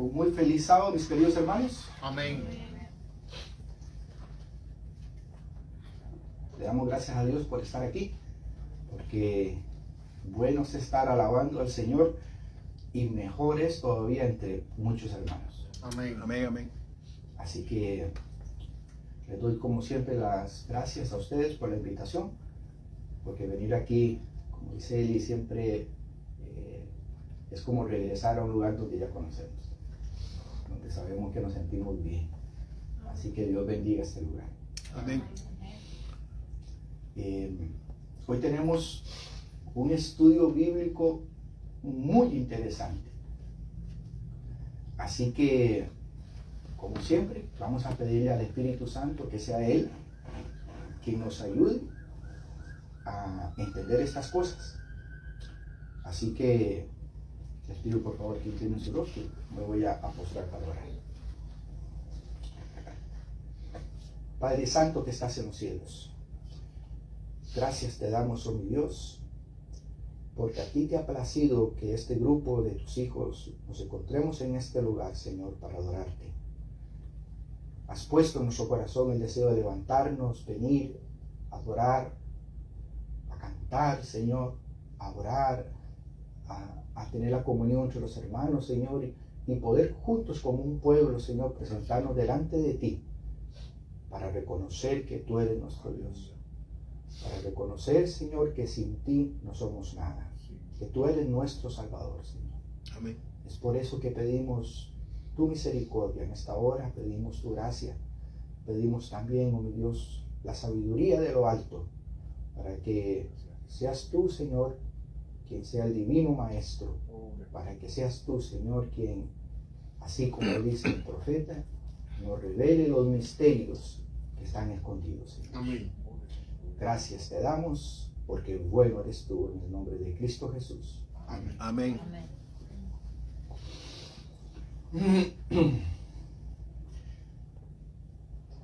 Un muy feliz sábado, mis queridos hermanos. Amén. Le damos gracias a Dios por estar aquí, porque bueno es estar alabando al Señor y mejor es todavía entre muchos hermanos. Amén. Amén, amén. Así que les doy como siempre las gracias a ustedes por la invitación, porque venir aquí, como dice Eli, siempre es como regresar a un lugar donde ya conocemos, donde sabemos que nos sentimos bien. Así que Dios bendiga este lugar. Amén. Hoy tenemos un estudio bíblico muy interesante. Así que, como siempre, vamos a pedirle al Espíritu Santo que sea Él quien nos ayude a entender estas cosas. Así que les pido por favor que inclinen su rostro. Me voy a postrar para orar. Padre Santo que estás en los cielos, gracias te damos, oh mi Dios, porque a ti te ha placido que este grupo de tus hijos nos encontremos en este lugar, Señor, para adorarte. Has puesto en nuestro corazón el deseo de levantarnos, venir, adorar, a cantar, Señor, a orar, a tener la comunión entre los hermanos, Señor, y poder juntos como un pueblo, Señor, presentarnos delante de ti para reconocer que tú eres nuestro Dios. Para reconocer, Señor, que sin ti no somos nada, que tú eres nuestro Salvador, Señor. Amén. Es por eso que pedimos tu misericordia en esta hora, pedimos tu gracia, pedimos también, oh mi Dios, la sabiduría de lo alto, para que seas tú, Señor, quien sea el divino Maestro, para que seas tú, Señor, quien, así como dice el profeta, nos revele los misterios que están escondidos, Señor. Amén. Gracias te damos, porque bueno eres tú, en el nombre de Cristo Jesús. Amén. Amén.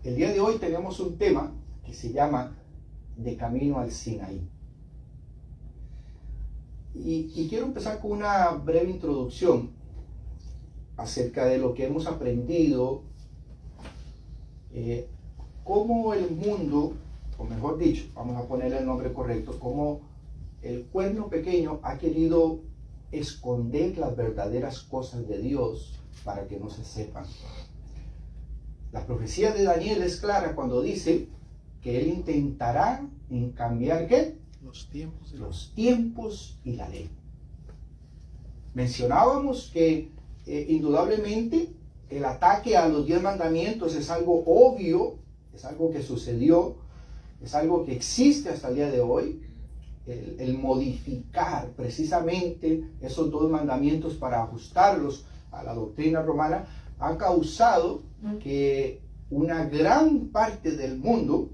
El día de hoy tenemos un tema que se llama De Camino al Sinaí. Y quiero empezar con una breve introducción acerca de lo que hemos aprendido, cómo el mundo, o mejor dicho, vamos a ponerle el nombre correcto, cómo el cuerno pequeño ha querido esconder las verdaderas cosas de Dios para que no se sepan. La profecía de Daniel es clara cuando dice que él intentará en cambiar ¿qué? Los tiempos. Los tiempos y la ley. Mencionábamos que indudablemente el ataque a los 10 mandamientos es algo obvio, es algo que sucedió, es algo que existe hasta el día de hoy. El modificar precisamente esos 2 mandamientos para ajustarlos a la doctrina romana ha causado que una gran parte del mundo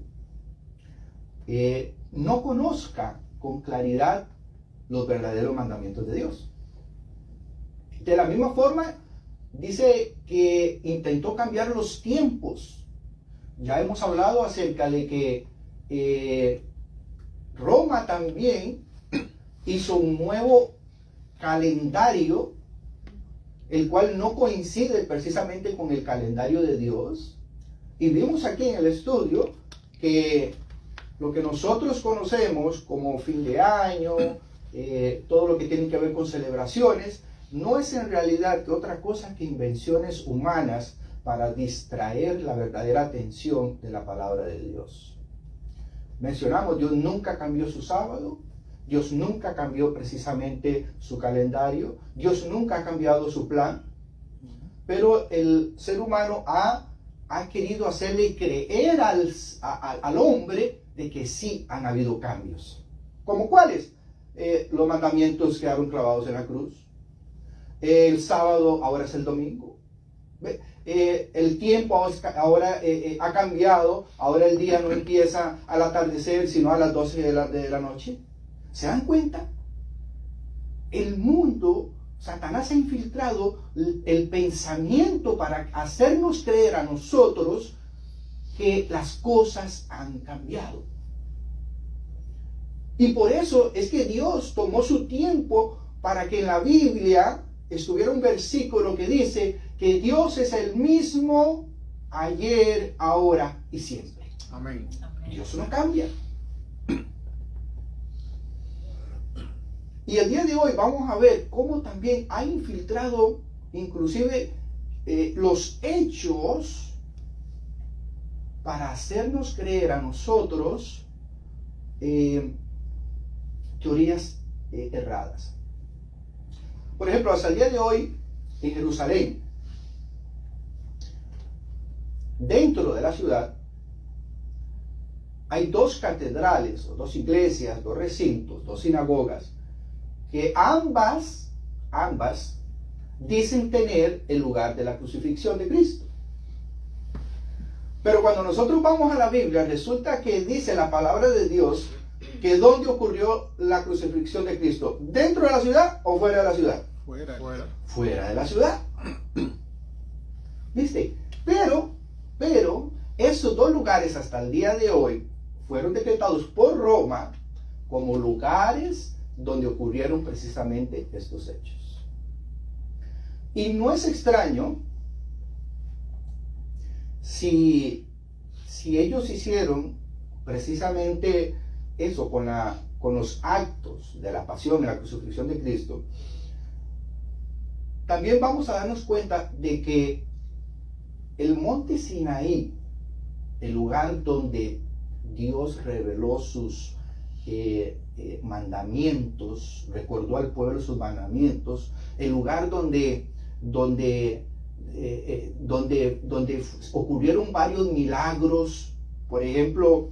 no conozca con claridad los verdaderos mandamientos de Dios. De la misma forma, dice que intentó cambiar los tiempos. Ya hemos hablado acerca de que Roma también hizo un nuevo calendario, el cual no coincide precisamente con el calendario de Dios. Y vimos aquí en el estudio que lo que nosotros conocemos como fin de año, todo lo que tiene que ver con celebraciones, no es en realidad que otra cosa que invenciones humanas para distraer la verdadera atención de la palabra de Dios. Mencionamos, Dios nunca cambió su sábado, Dios nunca cambió precisamente su calendario, Dios nunca ha cambiado su plan, pero el ser humano ha querido hacerle creer al hombre de que sí han habido cambios. ¿Cómo cuáles? Los mandamientos quedaron clavados en la cruz. El sábado ahora es el domingo. El tiempo ahora ha cambiado. Ahora el día no empieza al atardecer, sino a las 12 de la noche. ¿Se dan cuenta? El mundo, Satanás ha infiltrado el pensamiento para hacernos creer a nosotros que las cosas han cambiado. Y por eso es que Dios tomó su tiempo para que en la Biblia estuviera un versículo que dice que Dios es el mismo ayer, ahora y siempre. Amén. Dios no cambia. Y el día de hoy vamos a ver cómo también ha infiltrado inclusive los hechos para hacernos creer a nosotros teorías erradas. Por ejemplo, hasta el día de hoy en Jerusalén, dentro de la ciudad, hay dos catedrales, o dos iglesias, dos recintos, dos sinagogas, que ambas dicen tener el lugar de la crucifixión de Cristo. Pero cuando nosotros vamos a la Biblia, resulta que dice la palabra de Dios que ¿dónde ocurrió la crucifixión de Cristo? ¿Dentro de la ciudad o fuera de la ciudad? Fuera de la ciudad. ¿Viste? Pero esos dos lugares hasta el día de hoy fueron decretados por Roma como lugares donde ocurrieron precisamente estos hechos. Y no es extraño si ellos hicieron precisamente eso con los actos de la pasión y la crucifixión de Cristo. También vamos a darnos cuenta de que el monte Sinaí, el lugar donde Dios reveló sus mandamientos, recordó al pueblo sus mandamientos, el lugar donde ocurrieron varios milagros, por ejemplo,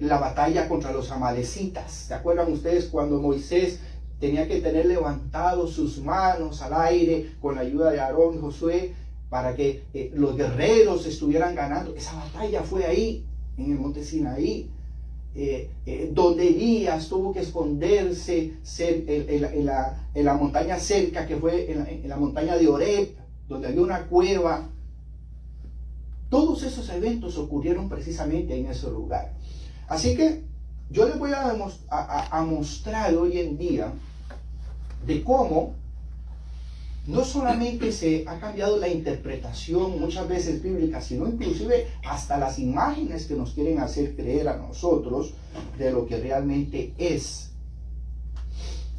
la batalla contra los amalecitas. ¿Se acuerdan ustedes cuando Moisés tenía que tener levantados sus manos al aire con la ayuda de Aarón y Josué para que los guerreros estuvieran ganando? Esa batalla fue ahí, en el monte Sinaí. Donde Elías tuvo que esconderse en la montaña cerca, que fue en la montaña de Oreb, donde había una cueva. Todos esos eventos ocurrieron precisamente en ese lugar. Así que yo les voy a mostrar hoy en día de cómo no solamente se ha cambiado la interpretación muchas veces bíblica, sino inclusive hasta las imágenes que nos quieren hacer creer a nosotros de lo que realmente es.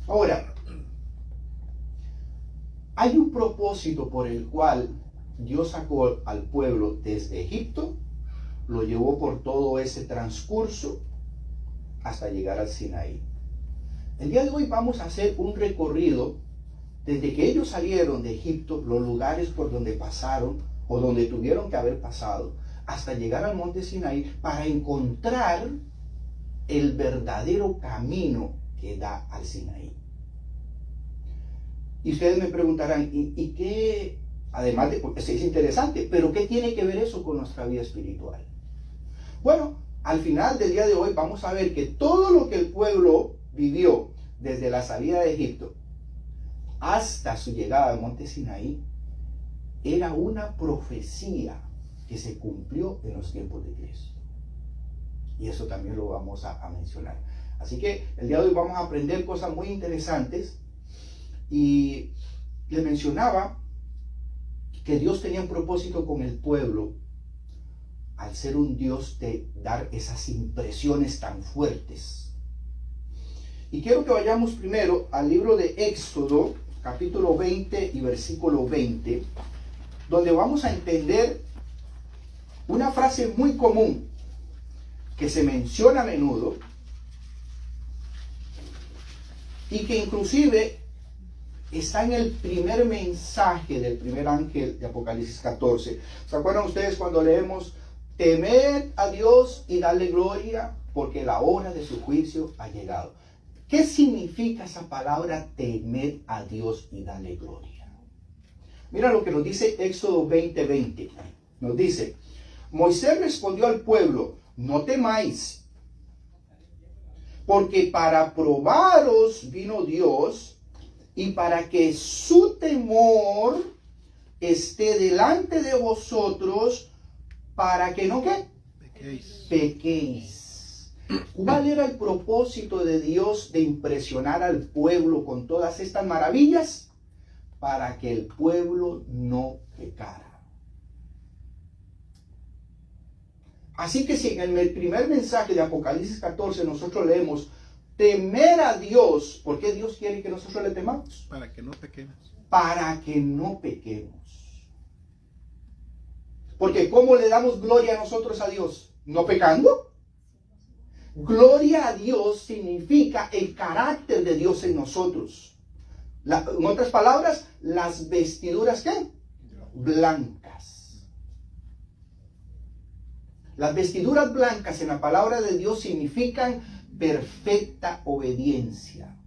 Ahora, hay un propósito por el cual Dios sacó al pueblo desde Egipto, lo llevó por todo ese transcurso hasta llegar al Sinaí. El día de hoy vamos a hacer un recorrido desde que ellos salieron de Egipto, los lugares por donde pasaron o donde tuvieron que haber pasado, hasta llegar al monte Sinaí para encontrar el verdadero camino que da al Sinaí. Y ustedes me preguntarán, ¿y qué? Además de, pues, es interesante, pero ¿qué tiene que ver eso con nuestra vida espiritual? Bueno, al final del día de hoy vamos a ver que todo lo que el pueblo vivió desde la salida de Egipto hasta su llegada al monte Sinaí era una profecía que se cumplió en los tiempos de Cristo. Y eso también lo vamos a mencionar. Así que el día de hoy vamos a aprender cosas muy interesantes. Y les mencionaba que Dios tenía un propósito con el pueblo al ser un Dios de dar esas impresiones tan fuertes. Y quiero que vayamos primero al libro de Éxodo, capítulo 20 y versículo 20, donde vamos a entender una frase muy común que se menciona a menudo y que inclusive está en el primer mensaje del primer ángel de Apocalipsis 14. ¿Se acuerdan ustedes cuando leemos: temed a Dios y dale gloria, porque la hora de su juicio ha llegado? ¿Qué significa esa palabra temed a Dios y dale gloria? Mira lo que nos dice Éxodo 20:20. Nos dice: Moisés respondió al pueblo: no temáis, porque para probaros vino Dios, y para que su temor esté delante de vosotros, para que no ¿qué? Pequéis. ¿Cuál era el propósito de Dios de impresionar al pueblo con todas estas maravillas? Para que el pueblo no pecara. Así que si en el primer mensaje de Apocalipsis 14 nosotros leemos temer a Dios, ¿por qué Dios quiere que nosotros le temamos? Para que no pequemos. Para que no pequemos. Porque ¿cómo le damos gloria a nosotros a Dios? ¿No pecando? Gloria a Dios significa el carácter de Dios en nosotros. En otras palabras, las vestiduras ¿qué? Blancas. Las vestiduras blancas en la palabra de Dios significan perfecta obediencia.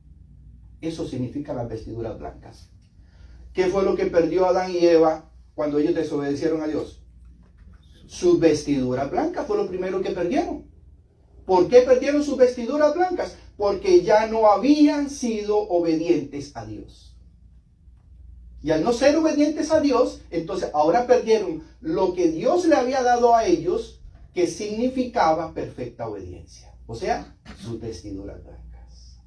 Eso significa las vestiduras blancas. ¿Qué fue lo que perdió Adán y Eva cuando ellos desobedecieron a Dios? Sus vestiduras blancas fue lo primero que perdieron. ¿Por qué perdieron sus vestiduras blancas? Porque ya no habían sido obedientes a Dios. Y al no ser obedientes a Dios, entonces ahora perdieron lo que Dios le había dado a ellos, que significaba perfecta obediencia. O sea, sus vestiduras blancas.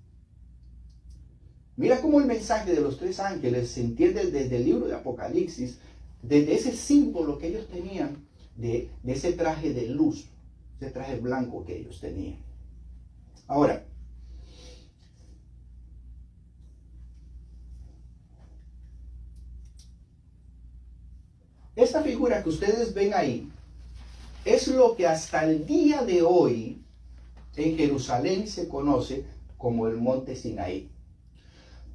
Mira cómo el mensaje de los tres ángeles se entiende desde el libro de Apocalipsis, desde ese símbolo que ellos tenían, de ese traje de luz, ese traje blanco que ellos tenían. Ahora, esta figura que ustedes ven ahí es lo que hasta el día de hoy en Jerusalén se conoce como el Monte Sinaí.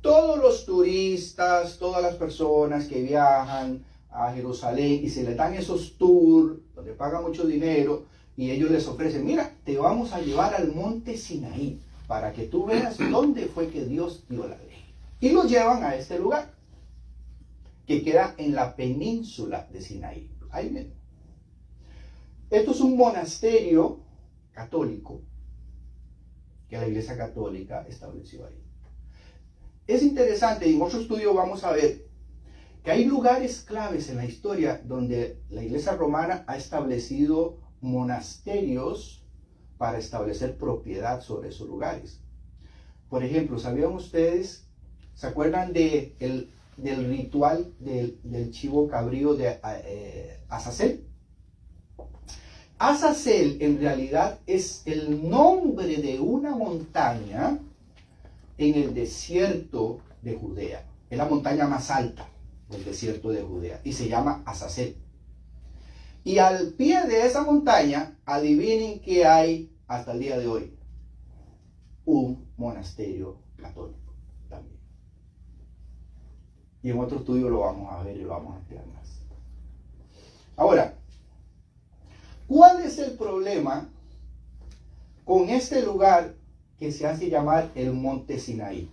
Todos los turistas, todas las personas que viajan a Jerusalén y se les dan esos tours donde pagan mucho dinero y ellos les ofrecen, mira, te vamos a llevar al Monte Sinaí para que tú veas dónde fue que Dios dio la ley. Y los llevan a este lugar que queda en la península de Sinaí. Ahí mismo. Esto es un monasterio católico que la Iglesia Católica estableció ahí. Es interesante, y en otro estudio vamos a ver que hay lugares claves en la historia donde la Iglesia Romana ha establecido monasterios para establecer propiedad sobre esos lugares. Por ejemplo, ¿sabían ustedes, se acuerdan del ritual del chivo cabrío de Azazel? Azazel en realidad es el nombre de una montaña en el desierto de Judea. Es la montaña más alta del desierto de Judea y se llama Azazel. Y al pie de esa montaña, adivinen qué hay hasta el día de hoy. Un monasterio católico también. Y en otro estudio lo vamos a ver y lo vamos a ampliar más. Ahora, ¿cuál es el problema con este lugar que se hace llamar el Monte Sinaí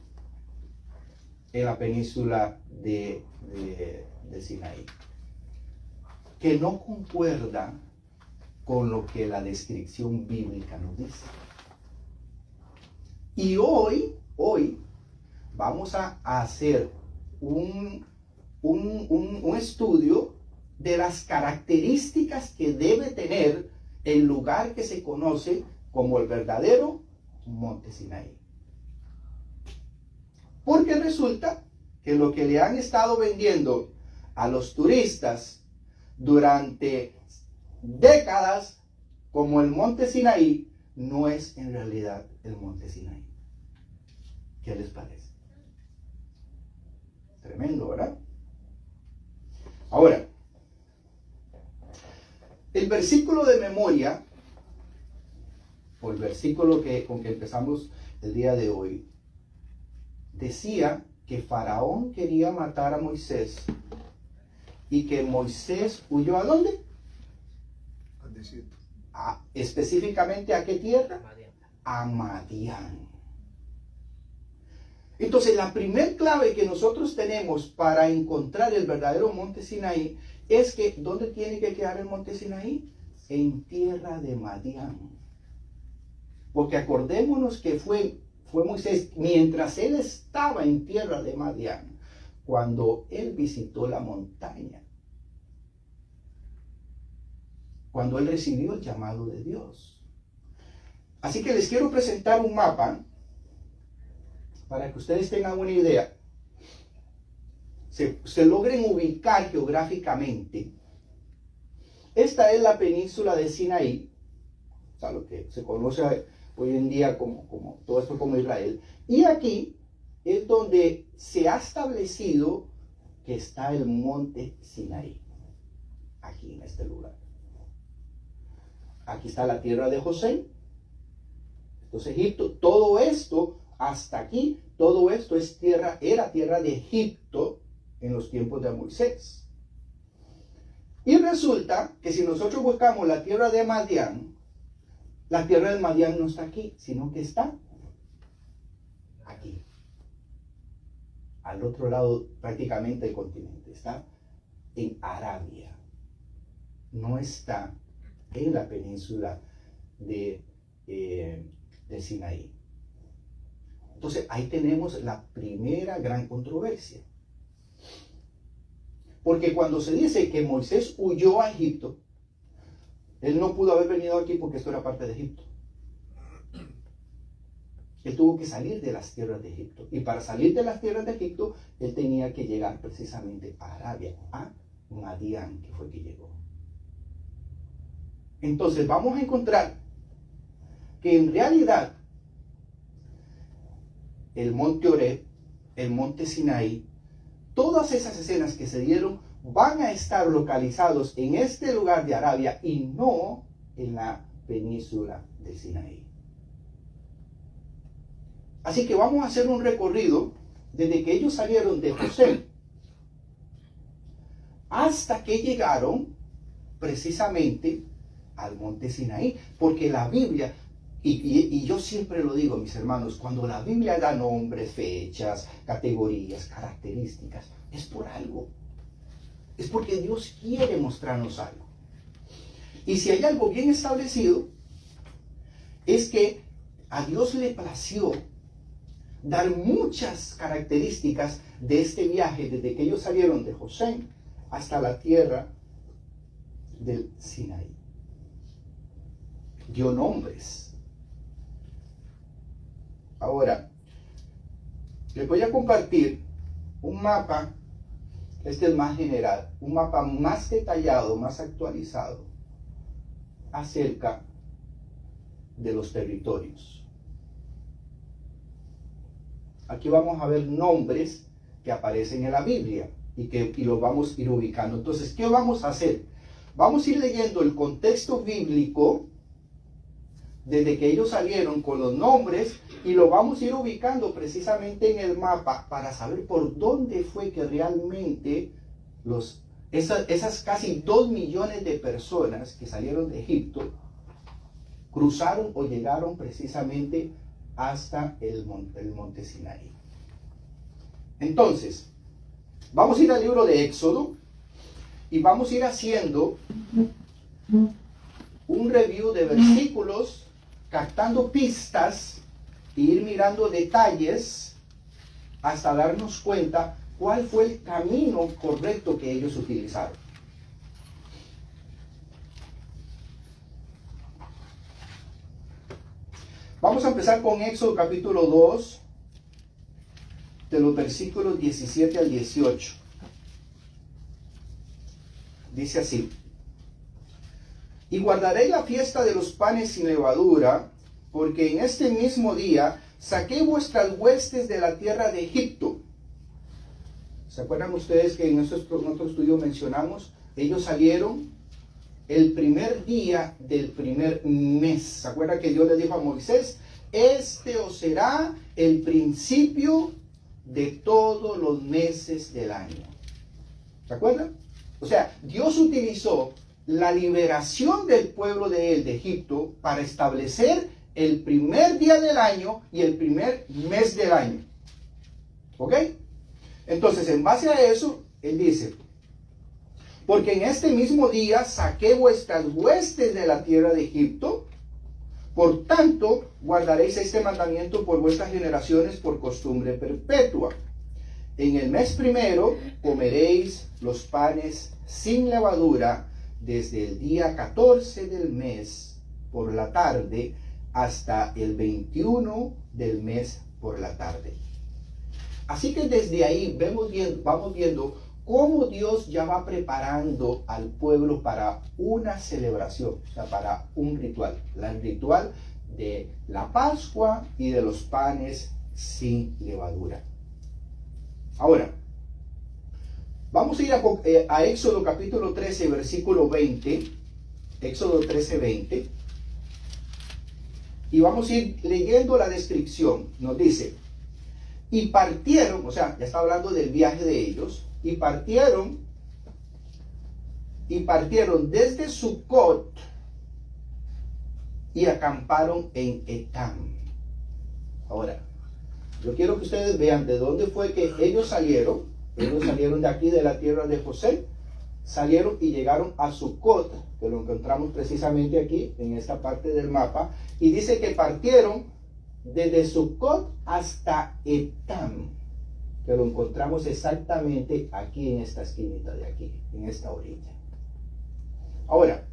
en la península de Sinaí? Que no concuerda con lo que la descripción bíblica nos dice. Y hoy vamos a hacer un estudio de las características que debe tener el lugar que se conoce como el verdadero Monte Sinaí. Porque resulta que lo que le han estado vendiendo a los turistas durante décadas como el Monte Sinaí no es en realidad el Monte Sinaí. ¿Qué les parece? Tremendo, ¿verdad? Ahora, el versículo de memoria, o el versículo con que empezamos el día de hoy, decía que Faraón quería matar a Moisés y que Moisés huyó ¿a dónde? Al desierto. Específicamente ¿a qué tierra? A Madián. Entonces la primer clave que nosotros tenemos para encontrar el verdadero Monte Sinaí es que ¿dónde tiene que quedar el Monte Sinaí? En tierra de Madián. Porque acordémonos que fue Moisés, mientras él estaba en tierra de Madián, cuando él visitó la montaña, cuando él recibió el llamado de Dios. Así que les quiero presentar un mapa para que ustedes tengan una idea, se logren ubicar geográficamente. Esta es la península de Sinaí, o sea, lo que se conoce hoy en día como todo esto como Israel. Y aquí es donde se ha establecido que está el monte Sinaí, aquí en este lugar. Aquí está la tierra de José, esto es Egipto, todo esto hasta aquí, todo esto es era tierra de Egipto en los tiempos de Moisés. Y resulta que si nosotros buscamos la tierra de Madián, la tierra de Madián no está aquí, sino que está aquí, al otro lado prácticamente del continente, está en Arabia, no está en la península de Sinaí. Entonces ahí tenemos la primera gran controversia. Porque cuando se dice que Moisés huyó a Egipto, él no pudo haber venido aquí porque esto era parte de Egipto. Él tuvo que salir de las tierras de Egipto. Y para salir de las tierras de Egipto, él tenía que llegar precisamente a Arabia, a Madián, que fue que llegó. Entonces vamos a encontrar que en realidad el monte Oreb, el monte Sinaí, todas esas escenas que se dieron van a estar localizados en este lugar de Arabia y no en la península de Sinaí. Así que vamos a hacer un recorrido desde que ellos salieron de José hasta que llegaron precisamente al monte Sinaí, porque la Biblia, y yo siempre lo digo, mis hermanos, cuando la Biblia da nombres, fechas, categorías, características, es por algo. Es porque Dios quiere mostrarnos algo. Y si hay algo bien establecido, es que a Dios le plació dar muchas características de este viaje, desde que ellos salieron de José hasta la tierra del Sinaí. Dio nombres. Ahora, les voy a compartir un mapa, este es más general, un mapa más detallado, más actualizado, acerca de los territorios. Aquí vamos a ver nombres que aparecen en la Biblia y los vamos a ir ubicando. Entonces, ¿qué vamos a hacer? Vamos a ir leyendo el contexto bíblico desde que ellos salieron con los nombres y lo vamos a ir ubicando precisamente en el mapa para saber por dónde fue que realmente esas casi 2 millones de personas que salieron de Egipto cruzaron o llegaron precisamente hasta el monte Sinaí. Entonces, vamos a ir al libro de Éxodo y vamos a ir haciendo un review de versículos, captando pistas e ir mirando detalles hasta darnos cuenta cuál fue el camino correcto que ellos utilizaron. Vamos a empezar con Éxodo capítulo 2, de los versículos 17 al 18. Dice así: y guardaré la fiesta de los panes sin levadura, porque en este mismo día saqué vuestras huestes de la tierra de Egipto. ¿Se acuerdan ustedes que en nuestro estudio mencionamos? Ellos salieron el primer día del primer mes. ¿Se acuerdan que Dios le dijo a Moisés: este os será el principio de todos los meses del año? ¿Se acuerdan? O sea, Dios utilizó la liberación del pueblo de él, de Egipto, para establecer el primer día del año y el primer mes del año. ¿Ok? Entonces, en base a eso, él dice: porque en este mismo día saqué vuestras huestes de la tierra de Egipto, por tanto, guardaréis este mandamiento por vuestras generaciones por costumbre perpetua. En el mes primero comeréis los panes sin levadura, desde el día 14 del mes por la tarde hasta el 21 del mes por la tarde. Así que desde ahí vamos viendo cómo Dios ya va preparando al pueblo para una celebración, o sea, para un ritual, el ritual de la Pascua y de los panes sin levadura. Ahora, vamos a ir a Éxodo capítulo 13, versículo 20, Éxodo 13, 20, y vamos a ir leyendo la descripción. Nos dice, y partieron, o sea, ya está hablando del viaje de ellos, y partieron desde Sucot y acamparon en Etam. Ahora, yo quiero que ustedes vean de dónde fue que ellos salieron. Ellos salieron de aquí, de la tierra de José, salieron y llegaron a Sucot, que lo encontramos precisamente aquí, en esta parte del mapa, y dice que partieron desde Sucot hasta Etam, que lo encontramos exactamente aquí en esta esquinita de aquí, en esta orilla. Ahora,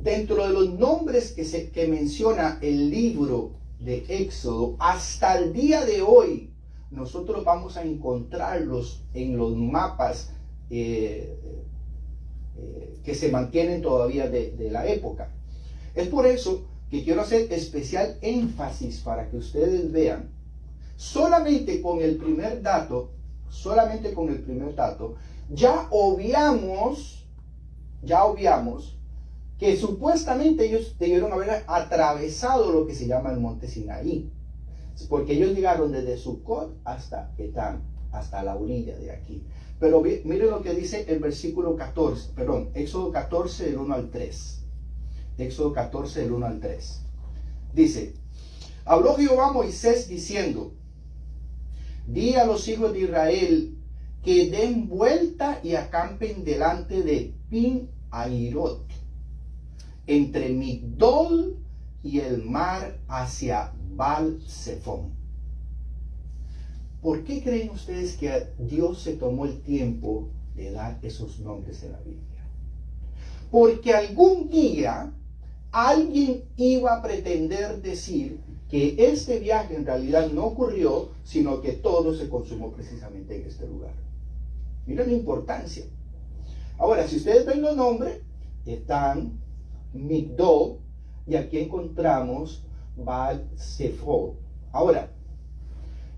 dentro de los nombres que menciona el libro de Éxodo, hasta el día de hoy, nosotros vamos a encontrarlos en los mapas que se mantienen todavía de la época. Es por eso que quiero hacer especial énfasis para que ustedes vean, solamente con el primer dato, ya obviamos que supuestamente ellos debieron haber atravesado lo que se llama el monte Sinaí, porque ellos llegaron desde Sucot hasta Etam, hasta la orilla de aquí. Pero miren lo que dice el versículo 14, perdón, Éxodo 14 del 1 al 3. Éxodo 14 del 1 al 3. Dice, habló Jehová a Moisés diciendo, di a los hijos de Israel que den vuelta y acampen delante de Pin Hairot, entre Migdol y el mar hacia Baal-Zephón. ¿Por qué creen ustedes que Dios se tomó el tiempo de dar esos nombres en la Biblia? Porque algún día alguien iba a pretender decir que este viaje en realidad no ocurrió, sino que todo se consumó precisamente en este lugar. Miren la importancia. Ahora, si ustedes ven los nombres, están Migdol, y aquí encontramos Baal-Zephón. Ahora,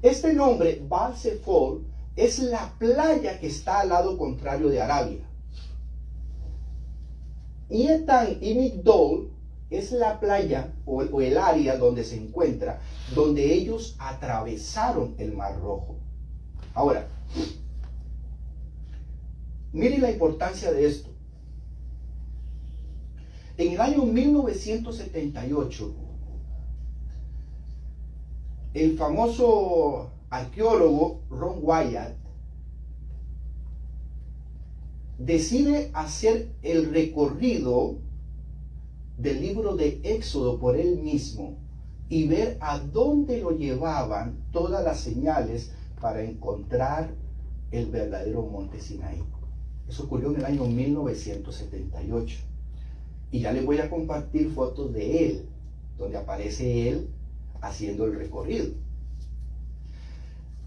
este nombre, Baal-Zephón, es la playa que está al lado contrario de Arabia. Y Etam y Migdol es la playa o el área donde se encuentra, donde ellos atravesaron el Mar Rojo. Ahora, miren la importancia de esto. En el año 1978, el famoso arqueólogo Ron Wyatt decide hacer el recorrido del libro de Éxodo por él mismo y ver a dónde lo llevaban todas las señales para encontrar el verdadero monte Sinaí. Eso ocurrió en el año 1978. Y ya les voy a compartir fotos de él, donde aparece él haciendo el recorrido.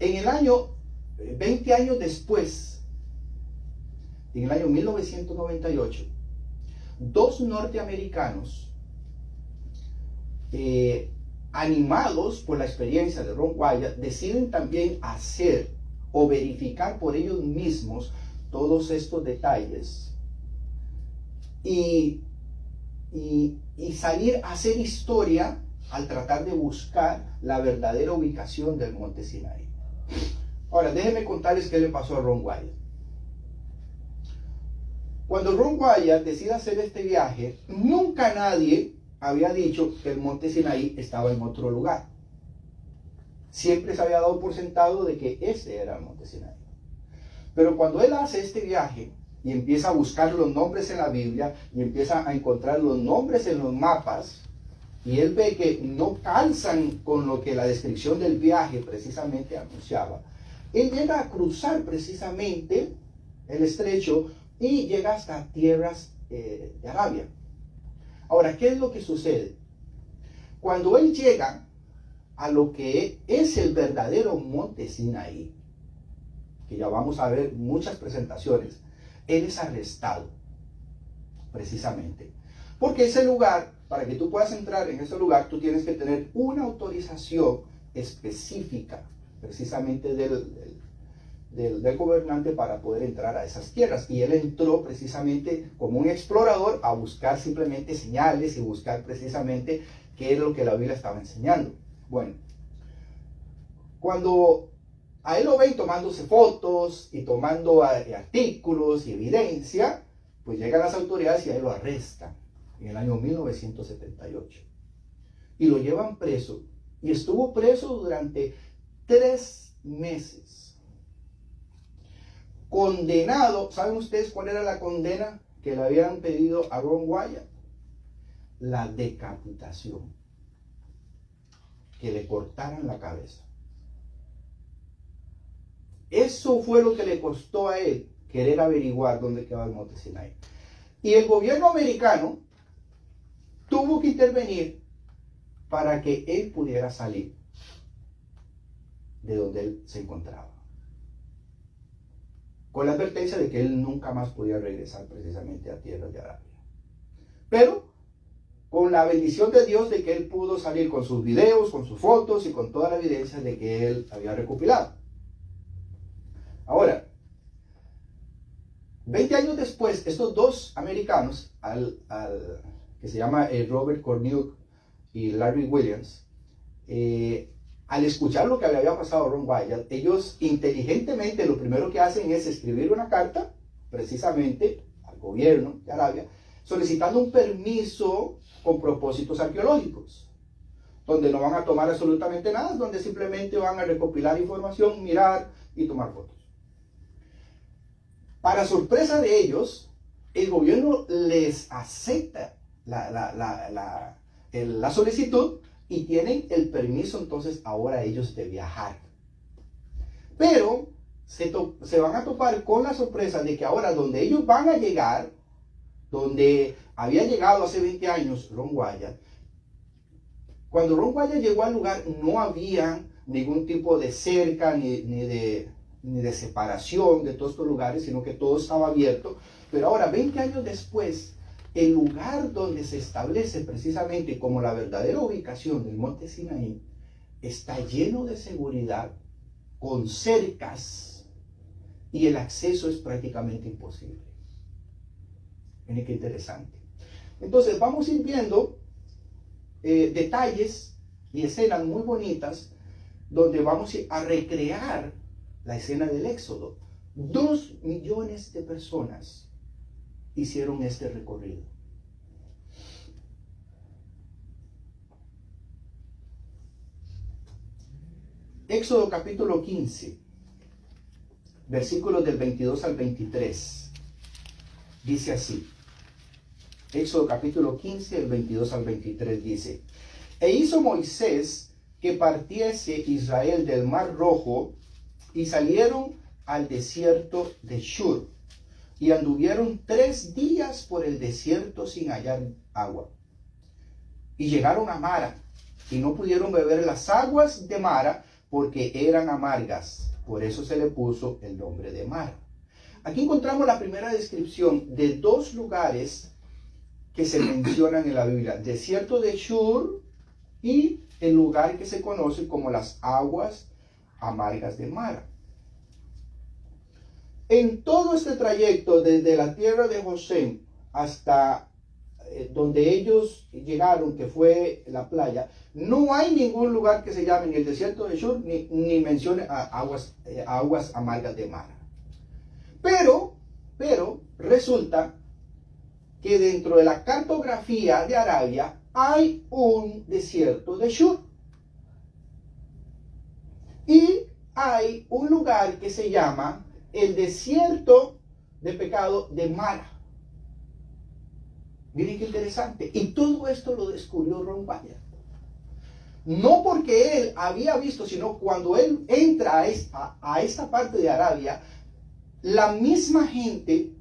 En el año, 20 años después, en el año 1998, dos norteamericanos, animados por la experiencia de Ron Wyatt, deciden también hacer o verificar por ellos mismos todos estos detalles y salir a hacer historia al tratar de buscar la verdadera ubicación del monte Sinaí. Ahora, déjenme contarles qué le pasó a Ron Wyatt. Cuando Ron Wyatt decide hacer este viaje, nunca nadie había dicho que el monte Sinaí estaba en otro lugar. Siempre se había dado por sentado de que ese era el monte Sinaí. Pero cuando él hace este viaje y empieza a buscar los nombres en la Biblia y empieza a encontrar los nombres en los mapas y él ve que no calzan con lo que la descripción del viaje precisamente anunciaba, él llega a cruzar precisamente el estrecho y llega hasta tierras de Arabia. Ahora, ¿qué es lo que sucede? Cuando él llega a lo que es el verdadero monte Sinaí, que ya vamos a ver muchas presentaciones, él es arrestado, precisamente. Porque ese lugar, para que tú puedas entrar en ese lugar, tú tienes que tener una autorización específica, precisamente del gobernante, para poder entrar a esas tierras. Y él entró precisamente como un explorador a buscar simplemente señales y buscar precisamente qué es lo que la Biblia estaba enseñando. Bueno, cuando a él lo ven tomándose fotos y tomando artículos y evidencia, pues llegan las autoridades y a él lo arrestan en el año 1978. Y lo llevan preso. Y estuvo preso durante 3 meses. Condenado, ¿saben ustedes cuál era la condena que le habían pedido a Ron Wyatt? La decapitación. Que le cortaran la cabeza. Eso fue lo que le costó a él querer averiguar dónde quedaba el monte Sinaí. Y el gobierno americano tuvo que intervenir para que él pudiera salir de donde él se encontraba, con la advertencia de que él nunca más podía regresar precisamente a tierras de Arabia. Pero con la bendición de Dios de que él pudo salir con sus videos, con sus fotos y con toda la evidencia de que él había recopilado. Ahora, 20 años después, estos dos americanos, que se llama Robert Cornuke y Larry Williams, al escuchar lo que le había pasado a Ron Wyatt, ellos inteligentemente lo primero que hacen es escribir una carta precisamente al gobierno de Arabia, solicitando un permiso con propósitos arqueológicos, donde no van a tomar absolutamente nada, donde simplemente van a recopilar información, mirar y tomar fotos. Para sorpresa de ellos, el gobierno les acepta la solicitud y tienen el permiso entonces ahora ellos de viajar. Pero se van a topar con la sorpresa de que ahora donde ellos van a llegar, donde había llegado hace 20 años Ron Wyatt, cuando Ron Wyatt llegó al lugar no había ningún tipo de cerca ni de separación de todos estos lugares, sino que todo estaba abierto. Pero ahora, 20 años después, el lugar donde se establece precisamente como la verdadera ubicación del monte Sinaí está lleno de seguridad, con cercas, y el acceso es prácticamente imposible. Miren qué interesante. Entonces vamos a ir viendo detalles y escenas muy bonitas donde vamos a recrear la escena del Éxodo. 2 millones de personas hicieron este recorrido. Éxodo capítulo 15, versículos del 22 al 23. Dice así. Éxodo capítulo 15, el 22 al 23 dice: E hizo Moisés que partiese Israel del Mar Rojo, y salieron al desierto de Shur, y anduvieron 3 días por el desierto sin hallar agua. Y llegaron a Mara, y no pudieron beber las aguas de Mara, porque eran amargas. Por eso se le puso el nombre de Mara. Aquí encontramos la primera descripción de 2 lugares que se mencionan en la Biblia: desierto de Shur y el lugar que se conoce como las aguas amargas de Mara. En todo este trayecto, desde la tierra de José hasta donde ellos llegaron, que fue la playa, no hay ningún lugar que se llame ni el desierto de Shur, ni mencione a aguas amargas de Mara. Pero resulta que dentro de la cartografía de Arabia hay un desierto de Shur. Y hay un lugar que se llama el desierto de pecado de Mara. Miren qué interesante. Y todo esto lo descubrió Ron Wyatt. No porque él había visto, sino cuando él entra a esta parte de Arabia, la misma gente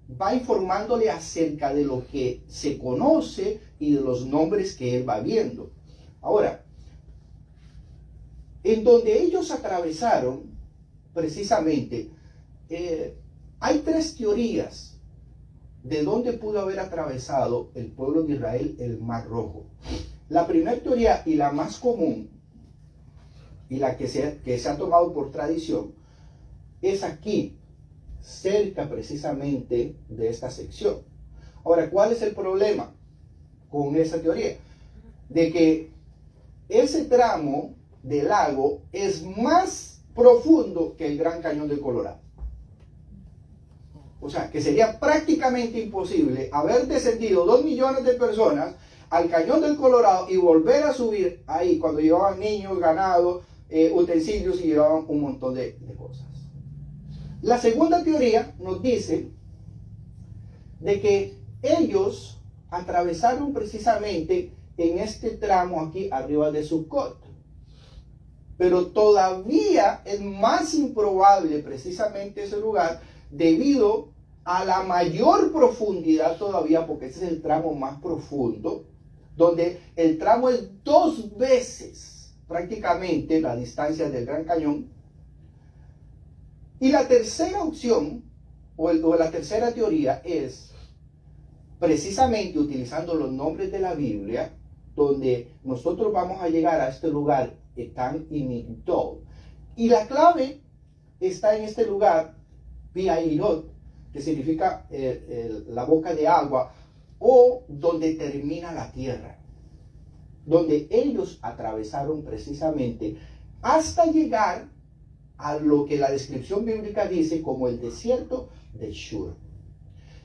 va informándole acerca de lo que se conoce y de los nombres que él va viendo. Ahora, en donde ellos atravesaron, precisamente, hay tres teorías de dónde pudo haber atravesado el pueblo de Israel el Mar Rojo. La primera teoría y la más común, y la que se ha tomado por tradición, es aquí, cerca precisamente de esta sección. Ahora, ¿cuál es el problema con esa teoría? De que ese tramo del lago es más profundo que el Gran Cañón del Colorado. O sea, que sería prácticamente imposible haber descendido 2 millones de personas al Cañón del Colorado y volver a subir ahí cuando llevaban niños, ganado, utensilios y llevaban un montón de cosas. La segunda teoría nos dice de que ellos atravesaron precisamente en este tramo aquí arriba de Sucot. Pero todavía es más improbable precisamente ese lugar debido a la mayor profundidad todavía, porque ese es el tramo más profundo, donde el tramo es 2 veces prácticamente la distancia del Gran Cañón. Y la tercera opción, o la tercera teoría es precisamente utilizando los nombres de la Biblia, donde nosotros vamos a llegar a este lugar, Etam y Migdol. Y la clave está en este lugar, Piairot, que significa la boca de agua, o donde termina la tierra, donde ellos atravesaron precisamente hasta llegar a lo que la descripción bíblica dice como el desierto de Shur.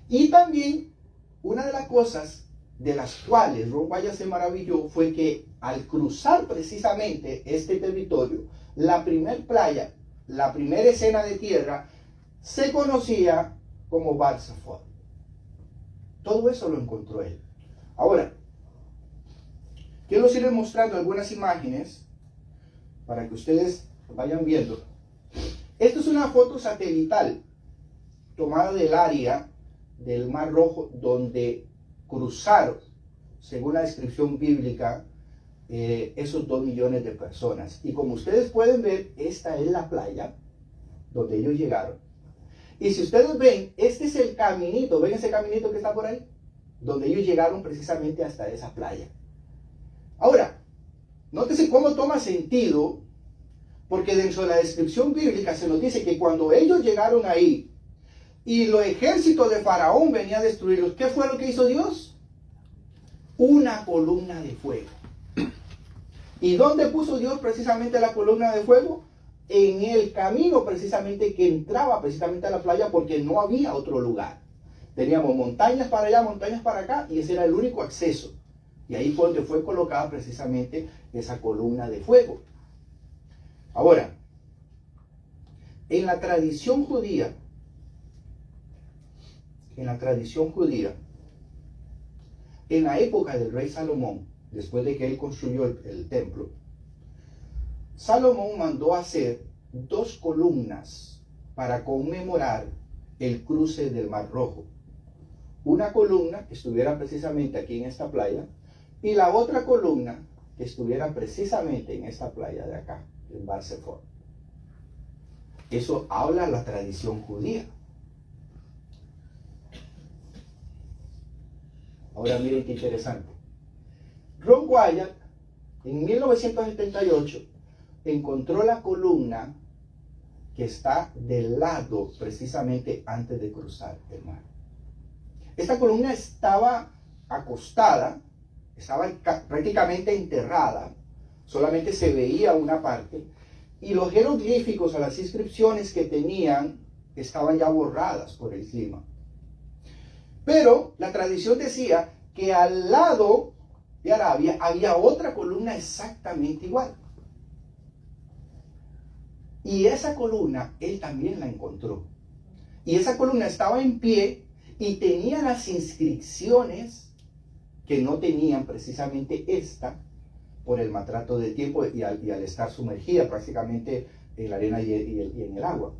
Y también una de las cosas de las cuales Ron Wyatt se maravilló fue que al cruzar precisamente este territorio, la primer playa, la primera escena de tierra, se conocía como Bar Safot. Todo eso lo encontró él. Ahora, quiero irles mostrando algunas imágenes para que ustedes vayan viendo. Esta es una foto satelital tomada del área del Mar Rojo donde cruzaron, según la descripción bíblica, esos 2 millones de personas. Y como ustedes pueden ver, esta es la playa donde ellos llegaron. Y si ustedes ven, este es el caminito, ¿ven ese caminito que está por ahí? Donde ellos llegaron precisamente hasta esa playa. Ahora, nótese cómo toma sentido, porque dentro de la descripción bíblica se nos dice que cuando ellos llegaron ahí y los ejércitos de Faraón venían a destruirlos, ¿qué fue lo que hizo Dios? Una columna de fuego. ¿Y dónde puso Dios precisamente la columna de fuego? En el camino precisamente que entraba precisamente a la playa, porque no había otro lugar. Teníamos montañas para allá, montañas para acá, y ese era el único acceso. Y ahí fue donde fue colocada precisamente esa columna de fuego. Ahora, en la tradición judía, en la época del rey Salomón, después de que él construyó el templo, Salomón mandó hacer 2 columnas para conmemorar el cruce del Mar Rojo. Una columna que estuviera precisamente aquí en esta playa y la otra columna que estuviera precisamente en esta playa de acá, en Bar Safot. Eso habla la tradición judía. Ahora miren qué interesante. Ron Wyatt en 1978 encontró la columna que está del lado precisamente antes de cruzar el mar. Esta columna estaba acostada, estaba prácticamente enterrada, solamente se veía una parte, y los jeroglíficos o las inscripciones que tenían estaban ya borradas por el clima. Pero la tradición decía que al lado de Arabia había otra columna exactamente igual. Y esa columna él también la encontró. Y esa columna estaba en pie y tenía las inscripciones que no tenían precisamente esta por el maltrato del tiempo y al estar sumergida prácticamente en la arena y en el agua.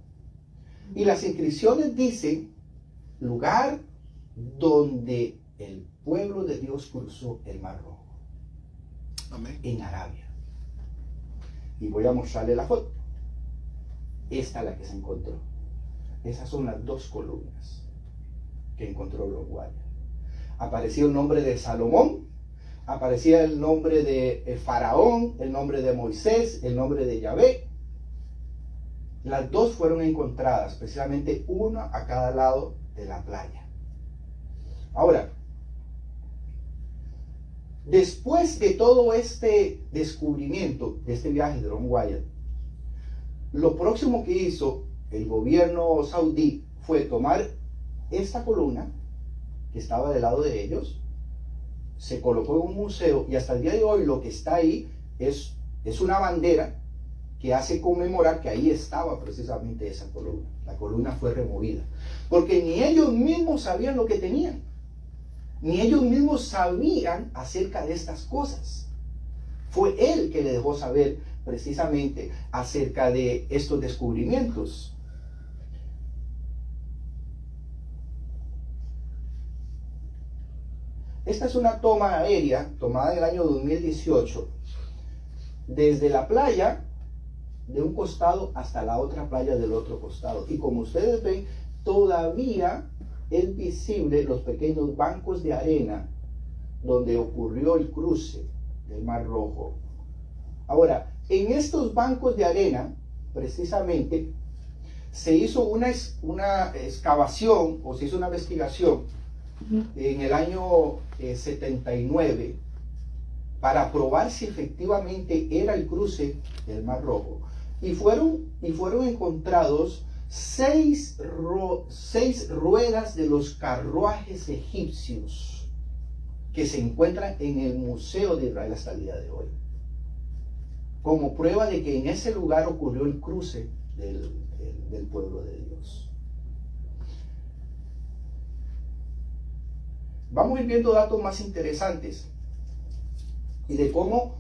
Y las inscripciones dicen lugar donde el pueblo de Dios cruzó el Mar Rojo. Amén. En Arabia. Y voy a mostrarle la foto. Esta es la que se encontró. Esas son las dos columnas que encontró Ron Wyatt. Aparecía el nombre de Salomón, aparecía el nombre de Faraón, el nombre de Moisés, el nombre de Yahvé. Las dos fueron encontradas, precisamente una a cada lado de la playa. Ahora, después de todo este descubrimiento, de este viaje de Ron Wyatt, lo próximo que hizo el gobierno saudí fue tomar esta columna que estaba del lado de ellos, se colocó en un museo y hasta el día de hoy lo que está ahí es una bandera que hace conmemorar que ahí estaba precisamente esa columna. La columna fue removida porque ni ellos mismos sabían lo que tenían, ni ellos mismos sabían acerca de estas cosas. Fue él que le dejó saber precisamente acerca de estos descubrimientos. Esta es una toma aérea tomada en el año 2018 desde la playa de un costado hasta la otra playa del otro costado. Y como ustedes ven, todavía es visible los pequeños bancos de arena donde ocurrió el cruce del Mar Rojo. Ahora, en estos bancos de arena, precisamente, se hizo una excavación o se hizo una investigación en el año 79 para probar si efectivamente era el cruce del Mar Rojo. Y fueron encontrados seis ruedas de los carruajes egipcios que se encuentran en el Museo de Israel hasta el día de hoy, como prueba de que en ese lugar ocurrió el cruce del pueblo de Dios. Vamos a ir viendo datos más interesantes y de cómo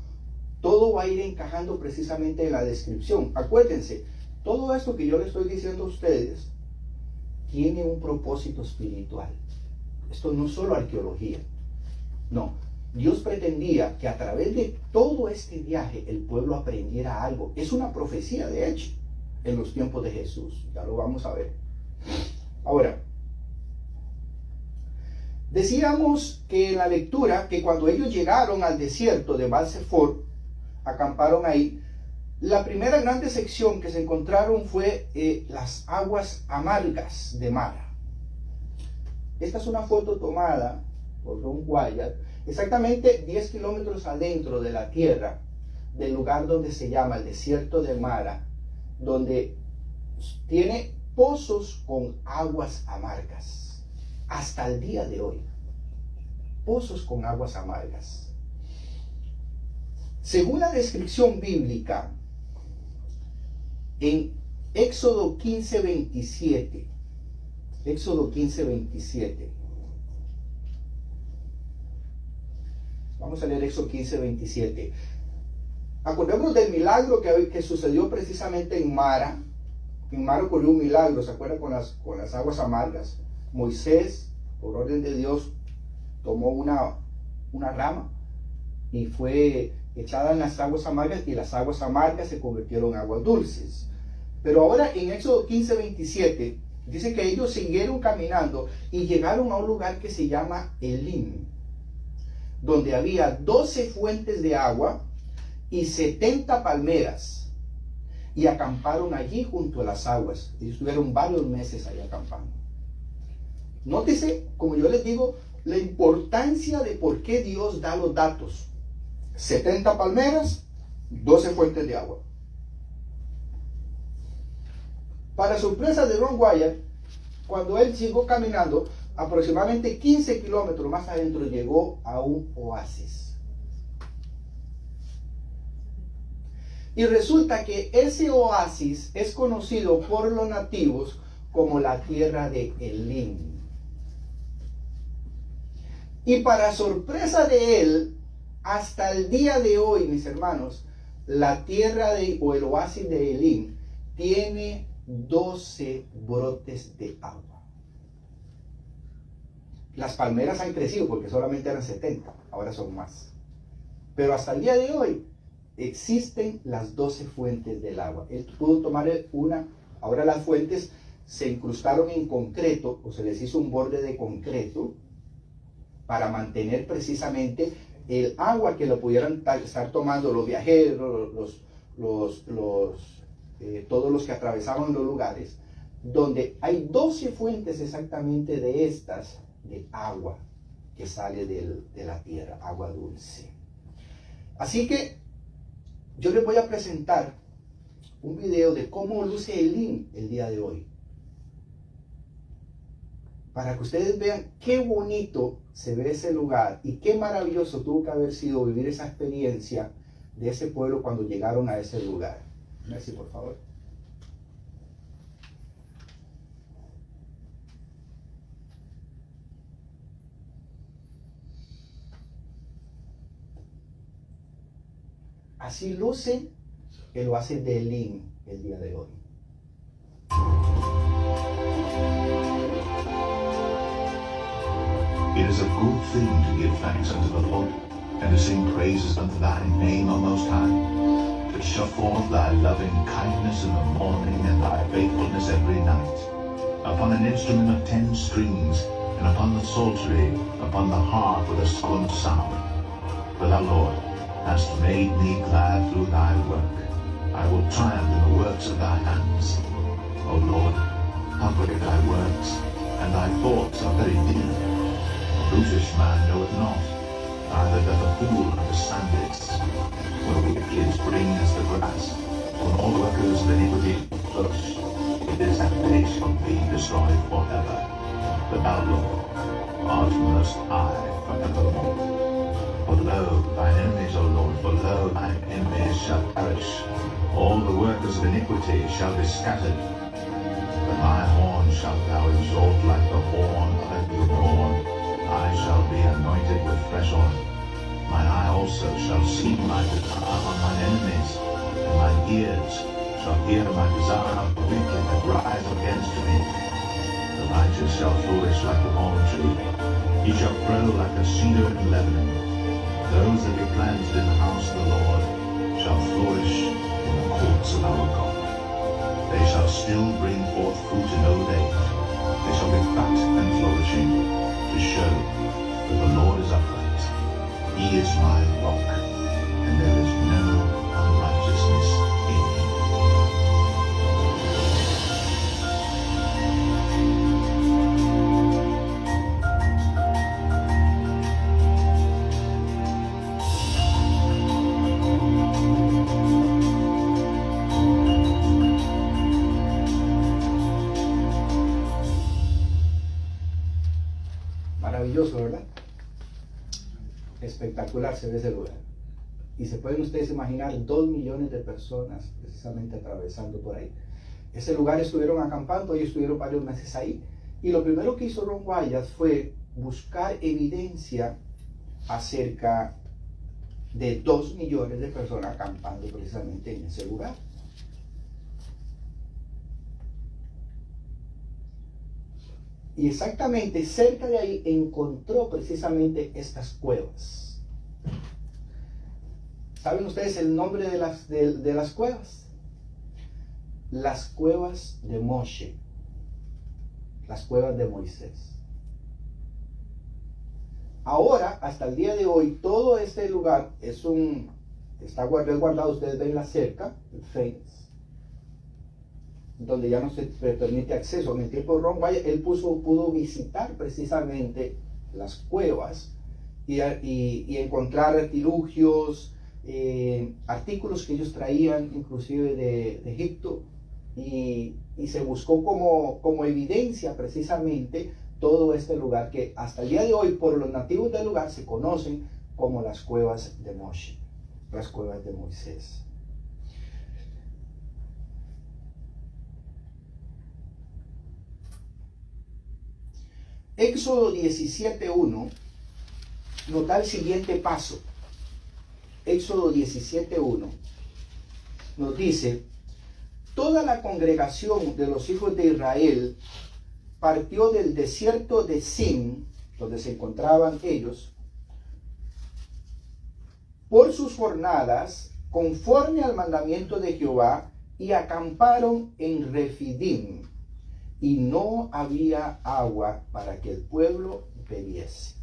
todo va a ir encajando precisamente en la descripción. Acuérdense, todo esto que yo les estoy diciendo a ustedes tiene un propósito espiritual. Esto no es solo arqueología. No, Dios pretendía que a través de todo este viaje el pueblo aprendiera algo. Es una profecía, de hecho, en los tiempos de Jesús. Ya lo vamos a ver. Ahora, decíamos que en la lectura que cuando ellos llegaron al desierto de Baal-Zephor, acamparon ahí, la primera grande sección que se encontraron fue las aguas amargas de Mara. Esta es una foto tomada por Ron Wyatt, exactamente 10 kilómetros adentro de la tierra, del lugar donde se llama el desierto de Mara, donde tiene pozos con aguas amargas, hasta el día de hoy. Pozos con aguas amargas. Según la descripción bíblica, en Éxodo 15:27, Éxodo 15:27, vamos a leer Éxodo 15:27. Acordémonos del milagro que sucedió precisamente en Mara. En Mara ocurrió un milagro, ¿se acuerdan? Con las aguas amargas. Moisés, por orden de Dios, tomó una rama y fue echada en las aguas amargas, y las aguas amargas se convirtieron en aguas dulces. Pero ahora en Éxodo 15:27 dice que ellos siguieron caminando y llegaron a un lugar que se llama Elim, donde había 12 fuentes de agua y 70 palmeras, y acamparon allí junto a las aguas. Y estuvieron varios meses ahí acampando. Nótese, como yo les digo, la importancia de por qué Dios da los datos. 70 palmeras, 12 fuentes de agua. Para sorpresa de Ron Wyatt, cuando él llegó caminando, aproximadamente 15 kilómetros más adentro, llegó a un oasis. Y resulta que ese oasis es conocido por los nativos como la tierra de Elim. Y para sorpresa de él, hasta el día de hoy, mis hermanos, la tierra o el oasis de Elim tiene 12 brotes de agua. Las palmeras han crecido porque solamente eran 70, ahora son más. Pero hasta el día de hoy existen las 12 fuentes del agua. Él pudo tomar una, ahora las fuentes se incrustaron en concreto, o se les hizo un borde de concreto para mantener precisamente el agua que lo pudieran estar tomando los viajeros, todos los que atravesaban los lugares, donde hay 12 fuentes exactamente de estas, de agua que sale de la tierra, agua dulce. Así que yo les voy a presentar un video de cómo luce Elim el día de hoy, para que ustedes vean qué bonito se ve ese lugar y qué maravilloso tuvo que haber sido vivir esa experiencia de ese pueblo cuando llegaron a ese lugar. Merci, por favor. Así luce el oasis de Elim el día de hoy. It is a good thing to give thanks unto the Lord, and to sing praises unto thy name, O Most High, to show forth thy loving kindness in the morning, and thy faithfulness every night. Upon an instrument of 10 strings, and upon the psaltery, upon the harp with a solemn sound. For thou, Lord, hast made me glad through thy work. I will triumph in the works of thy hands. O Lord, how great thy works, and thy thoughts are very deep. A brutish man knoweth not, neither doth a fool understand it. When wicked spring as the grass, when all workers of iniquity flourish, it is that they shall be destroyed forever. But thou, Lord, art most high forevermore. For lo, thine enemies, O Lord, for lo, thine enemies shall perish. All the workers of iniquity shall be scattered. But my horn shalt thou exalt like the horn of a newborn. I shall be anointed with fresh oil. Mine eye also shall see my desire on mine enemies, and mine ears shall hear my desire of the wicked that rise against me. The righteous shall flourish like the palm tree. He shall grow like a cedar in Lebanon. Those that be planted in the house of the Lord shall flourish in the courts of our God. They shall still bring forth fruit in old age. They shall be fat and flourishing, to show that the Lord is upright. He is my rock, and there is no unrighteousness in him. Maravilloso, ¿verdad? Espectacular se ve ese lugar. Y se pueden ustedes imaginar 2 millones de personas precisamente atravesando por ahí. Ese lugar estuvieron acampando, ellos estuvieron varios meses ahí. Y lo primero que hizo Ron Wyatt fue buscar evidencia acerca de 2 millones de personas acampando precisamente en ese lugar. Y exactamente cerca de ahí encontró precisamente estas cuevas. ¿Saben ustedes el nombre de las cuevas? Las cuevas de Moshe, las cuevas de Moisés. Ahora, hasta el día de hoy, todo este lugar está guardado, ustedes ven la cerca, el fence, donde ya no se permite acceso. En el tiempo de Ron Wyatt, él pudo visitar precisamente las cuevas y encontrar artilugios, artículos que ellos traían inclusive de Egipto, y se buscó como evidencia precisamente todo este lugar que hasta el día de hoy por los nativos del lugar se conocen como las cuevas de Moshe, las cuevas de Moisés. Éxodo 17:1 nos da el siguiente paso. Éxodo 17:1 nos dice: toda la congregación de los hijos de Israel partió del desierto de Sin, donde se encontraban ellos, por sus jornadas, conforme al mandamiento de Jehová, y acamparon en Refidim, y no había agua para que el pueblo bebiese.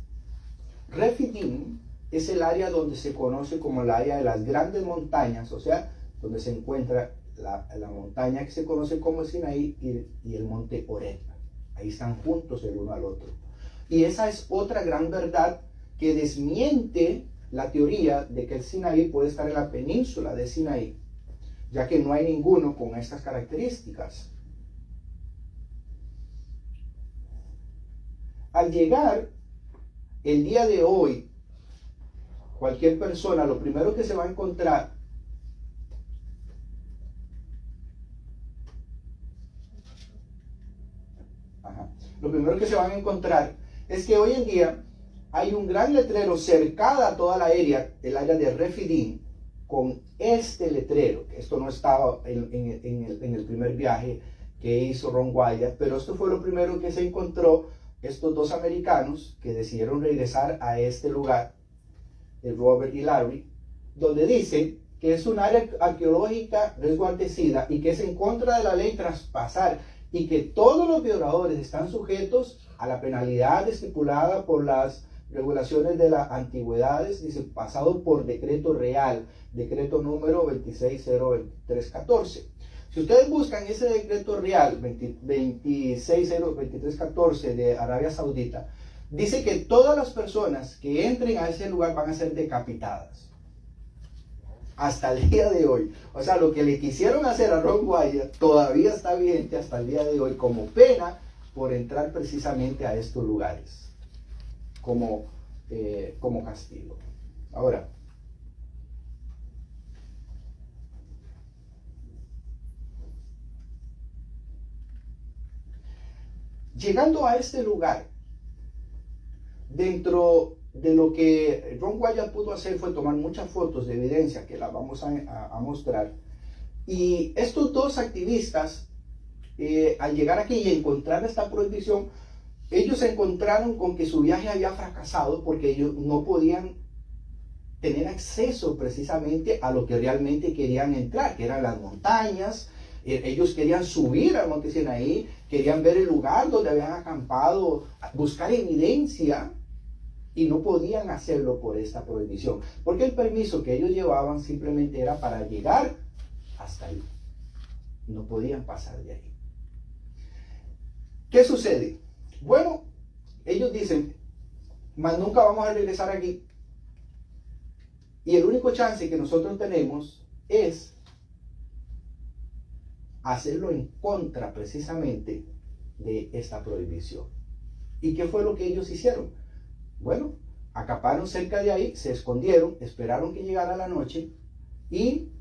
Refidim es el área donde se conoce como el área de las grandes montañas, o sea, donde se encuentra la montaña que se conoce como Sinaí y el monte Horeb. Ahí están juntos el uno al otro. Y esa es otra gran verdad que desmiente la teoría de que el Sinaí puede estar en la península de Sinaí, ya que no hay ninguno con estas características. Al llegar el día de hoy, cualquier persona, lo primero que se va a encontrar es que hoy en día hay un gran letrero cercada a toda la área, el área de Refidim, con este letrero. Esto no estaba en el primer viaje que hizo Ron Wyatt, pero esto fue lo primero que se encontró estos dos americanos que decidieron regresar a este lugar, Robert y Larry, donde dice que es un área arqueológica resguardecida y que es en contra de la ley traspasar, y que todos los violadores están sujetos a la penalidad estipulada por las regulaciones de las antigüedades, dice, pasado por decreto real, decreto número 26.023.14. Si ustedes buscan ese decreto real 26.023.14 de Arabia Saudita, dice que todas las personas que entren a ese lugar van a ser decapitadas. Hasta el día de hoy. O sea, lo que le quisieron hacer a Ron Wyatt todavía está vigente hasta el día de hoy como pena por entrar precisamente a estos lugares como castigo. Ahora, llegando a este lugar, dentro de lo que Ron Wyatt pudo hacer fue tomar muchas fotos de evidencia que las vamos a mostrar. Y estos dos activistas, al llegar aquí y encontrar esta prohibición, ellos se encontraron con que su viaje había fracasado porque ellos no podían tener acceso precisamente a lo que realmente querían entrar, que eran las montañas. Ellos querían subir al monte Sinaí, querían ver el lugar donde habían acampado, buscar evidencia, y no podían hacerlo por esta prohibición, porque el permiso que ellos llevaban simplemente era para llegar hasta ahí. No podían pasar de ahí. ¿Qué sucede? Bueno, ellos dicen, mas nunca vamos a regresar aquí. Y el único chance que nosotros tenemos es hacerlo en contra precisamente de esta prohibición. ¿Y qué fue lo que ellos hicieron? Bueno, acamparon cerca de ahí, se escondieron, esperaron que llegara la noche y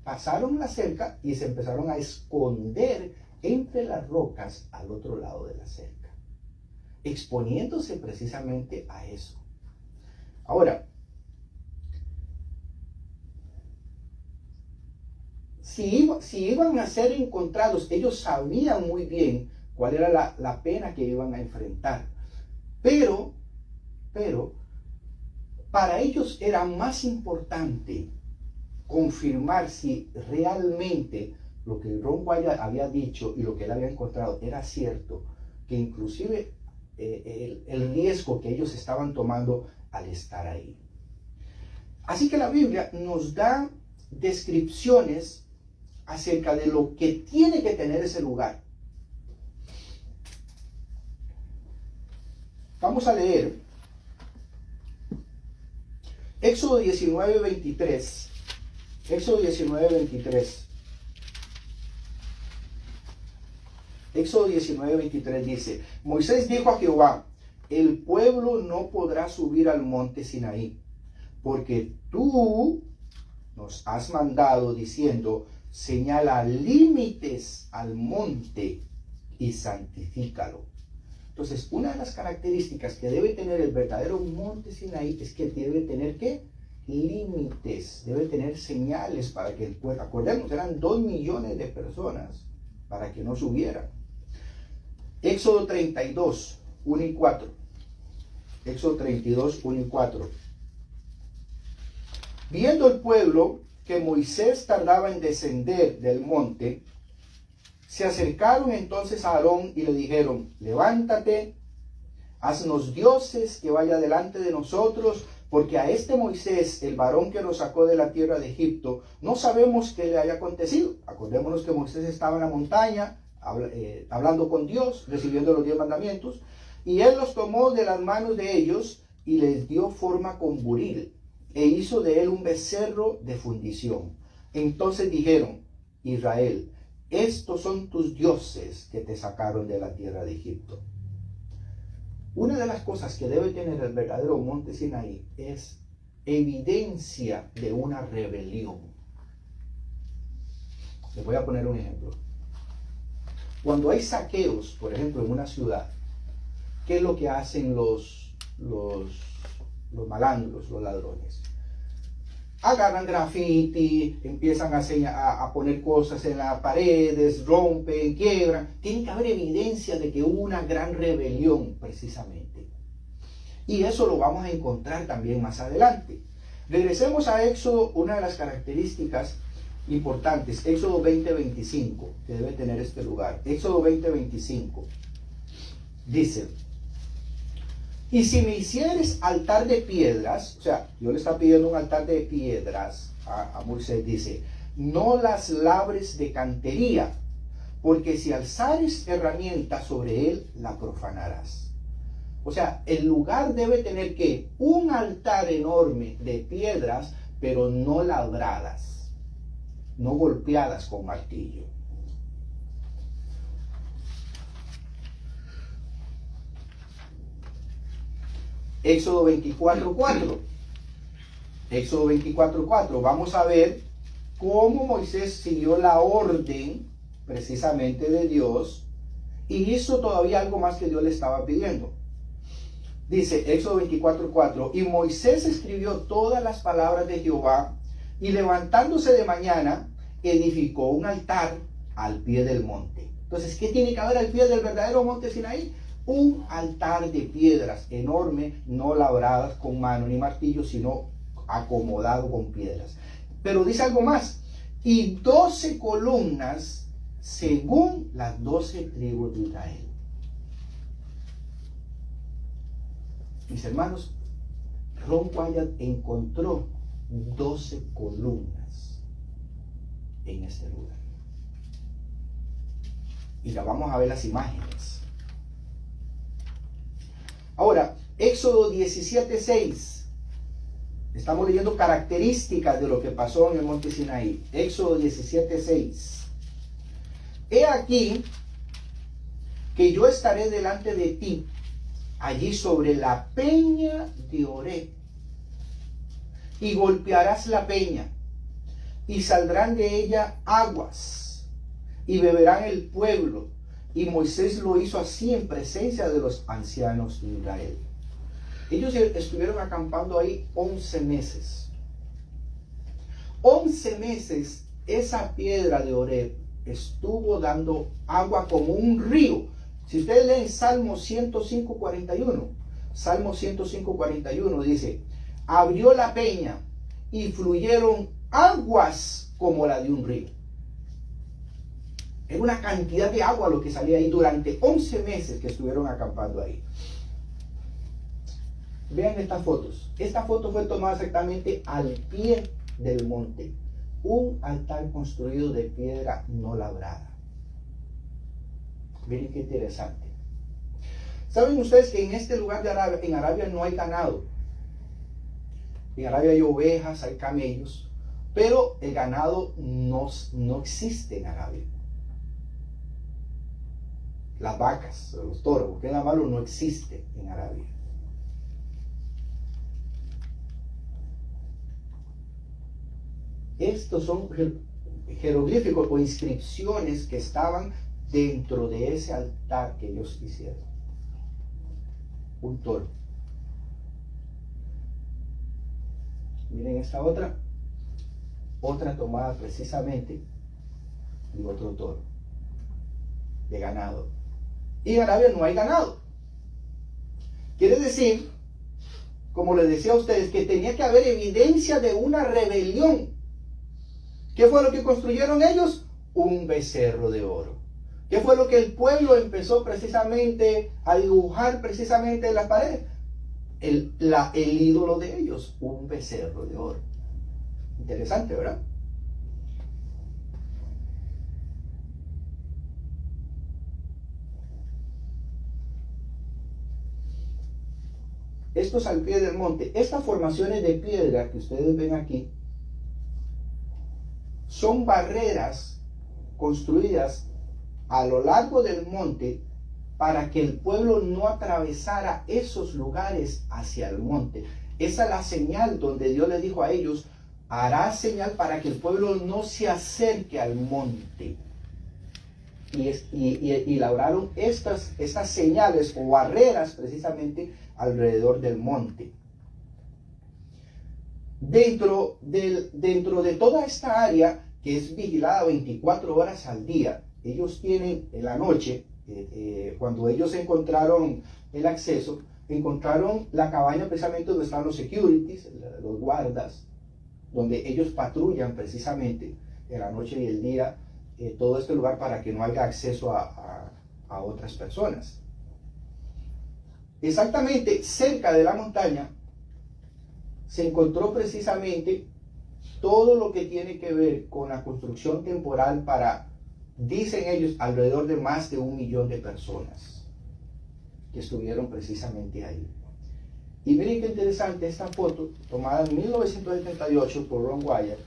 pasaron la cerca y se empezaron a esconder entre las rocas al otro lado de la cerca, exponiéndose precisamente a eso. Ahora, si iban a ser encontrados, ellos sabían muy bien cuál era la pena que iban a enfrentar, pero para ellos era más importante confirmar si realmente lo que Ron Wyatt había dicho y lo que él había encontrado era cierto, que inclusive el riesgo que ellos estaban tomando al estar ahí. Así que la Biblia nos da descripciones acerca de lo que tiene que tener ese lugar. Vamos a leer Éxodo 19:23. Éxodo 19:23. Éxodo 19:23 dice: Moisés dijo a Jehová: el pueblo no podrá subir al monte Sinaí, porque tú nos has mandado diciendo: señala límites al monte y santifícalo. Entonces, una de las características que debe tener el verdadero monte Sinaí es que debe tener, ¿qué? Límites, debe tener señales para que el pueblo, acordemos, eran 2 millones de personas para que no subieran. Éxodo 32, 1 y 4. Éxodo 32, 1 y 4. Viendo el pueblo que Moisés tardaba en descender del monte, se acercaron entonces a Aarón y le dijeron: levántate, haznos dioses que vaya delante de nosotros, porque a este Moisés, el varón que nos sacó de la tierra de Egipto, no sabemos qué le haya acontecido. Acordémonos que Moisés estaba en la montaña, hablando con Dios, recibiendo los 10 mandamientos, y él los tomó de las manos de ellos y les dio forma con buril, e hizo de él un becerro de fundición. Entonces dijeron: Israel, estos son tus dioses que te sacaron de la tierra de Egipto. Una de las cosas que debe tener el verdadero monte Sinaí es evidencia de una rebelión. Les voy a poner un ejemplo. Cuando hay saqueos, por ejemplo, en una ciudad, ¿qué es lo que hacen los malandros, los ladrones? Agarran graffiti, empiezan a poner cosas en las paredes, rompen, quiebran. Tiene que haber evidencia de que hubo una gran rebelión, precisamente. Y eso lo vamos a encontrar también más adelante. Regresemos a Éxodo, una de las características importantes, Éxodo 20:25, que debe tener este lugar. Éxodo 20:25 dice: y si me hicieres altar de piedras, o sea, Dios le está pidiendo un altar de piedras a Moisés, dice: no las labres de cantería, porque si alzares herramienta sobre él, la profanarás. O sea, el lugar debe tener que un altar enorme de piedras, pero no labradas, no golpeadas con martillo. Éxodo 24:4. Éxodo 24:4. Vamos a ver cómo Moisés siguió la orden precisamente de Dios y hizo todavía algo más que Dios le estaba pidiendo. Dice Éxodo 24:4: y Moisés escribió todas las palabras de Jehová, y levantándose de mañana edificó un altar al pie del monte. Entonces, ¿qué tiene que haber al pie del verdadero monte Sinaí? Un altar de piedras enorme, no labradas con mano ni martillo, sino acomodado con piedras. Pero dice algo más: y 12 columnas según las 12 tribus de Israel. Mis hermanos, Ron Wyatt encontró 12 columnas en este lugar. Y ya vamos a ver las imágenes. Ahora, Éxodo 17:6. Estamos leyendo características de lo que pasó en el monte Sinaí. Éxodo 17:6. He aquí que yo estaré delante de ti, allí sobre la peña de Horeb, y golpearás la peña, y saldrán de ella aguas, y beberán el pueblo. Y Moisés lo hizo así en presencia de los ancianos de Israel. Ellos estuvieron acampando ahí 11 meses. 11 meses esa piedra de Horeb estuvo dando agua como un río. Si ustedes leen Salmo 105:41, Salmo 105:41 dice: abrió la peña y fluyeron aguas como la de un río. Era una cantidad de agua lo que salía ahí durante 11 meses que estuvieron acampando ahí. Vean estas fotos. Esta foto fue tomada exactamente al pie del monte. Un altar construido de piedra no labrada. Miren qué interesante. ¿Saben ustedes que en este lugar de Arabia, en Arabia no hay ganado? En Arabia hay ovejas, hay camellos, pero el ganado no existe en Arabia. Las vacas, los toros, porque nada malo, no existe en Arabia. Estos son jeroglíficos o inscripciones que estaban dentro de ese altar que ellos hicieron. un toro. Miren esta otra tomada precisamente de otro toro, de ganado. Y en Arabia no hay ganado. Quiere decir, como les decía a ustedes, que tenía que haber evidencia de una rebelión. ¿Qué fue lo que construyeron ellos? Un becerro de oro. ¿Qué fue lo que el pueblo empezó precisamente a dibujar precisamente en las paredes? El ídolo de ellos, un becerro de oro. Interesante, ¿verdad? Estos al pie del monte, estas formaciones de piedra que ustedes ven aquí, son barreras construidas a lo largo del monte para que el pueblo no atravesara esos lugares hacia el monte. Esa es la señal donde Dios les dijo a ellos, hará señal para que el pueblo no se acerque al monte. Y labraron estas señales o barreras precisamente alrededor del monte. Dentro de toda esta área que es vigilada 24 horas al día, ellos tienen en la noche, cuando ellos encontraron el acceso, encontraron la cabaña precisamente donde están los securities, los guardas, donde ellos patrullan precisamente en la noche y el día todo este lugar para que no haya acceso a otras personas. Exactamente cerca de la montaña se encontró precisamente todo lo que tiene que ver con la construcción temporal para, dicen ellos, alrededor de más de 1 millón de personas que estuvieron precisamente ahí. Y miren qué interesante esta foto, tomada en 1978 por Ron Wyatt,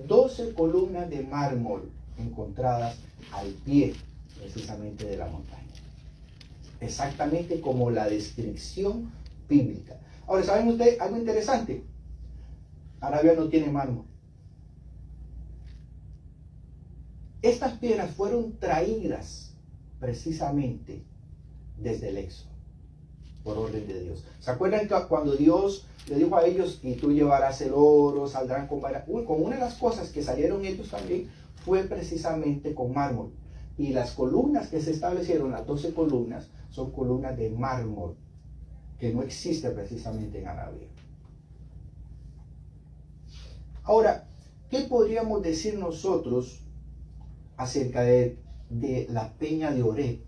12 columnas de mármol encontradas al pie precisamente de la montaña. Exactamente como la descripción bíblica. Ahora, ¿saben ustedes algo interesante? Arabia no tiene mármol. Estas piedras fueron traídas precisamente desde el Éxodo, por orden de Dios. ¿Se acuerdan que cuando Dios le dijo a ellos, y tú llevarás el oro, saldrán con varias? Con una de las cosas que salieron ellos también fue precisamente con mármol. Y las columnas que se establecieron, las 12 columnas, son columnas de mármol, que no existe precisamente en Arabia. Ahora, ¿qué podríamos decir nosotros acerca de la peña de Oreb?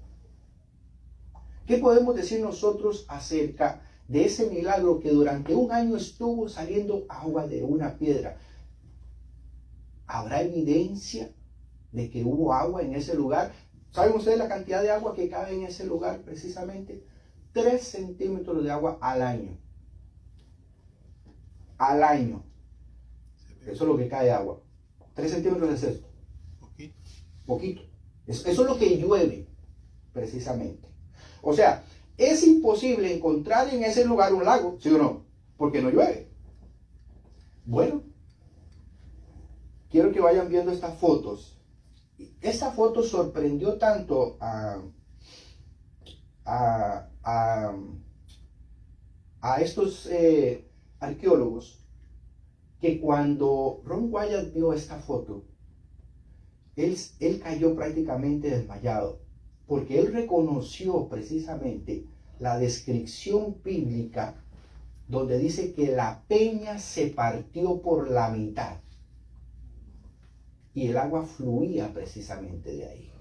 ¿Qué podemos decir nosotros acerca de ese milagro que durante 1 año estuvo saliendo agua de una piedra? ¿Habrá evidencia de que hubo agua en ese lugar? ¿Saben ustedes la cantidad de agua que cabe en ese lugar precisamente? 3 centímetros de agua al año. Al año. Eso es lo que cae agua. 3 centímetros es esto. Poquito. Eso es lo que llueve precisamente. O sea, es imposible encontrar en ese lugar un lago, ¿sí o no? Porque no llueve. Bueno, quiero que vayan viendo estas fotos. Esta foto sorprendió tanto a estos arqueólogos que cuando Ron Wyatt vio esta foto, él cayó prácticamente desmayado, porque él reconoció precisamente la descripción bíblica donde dice que la peña se partió por la mitad y el agua fluía precisamente de ahí.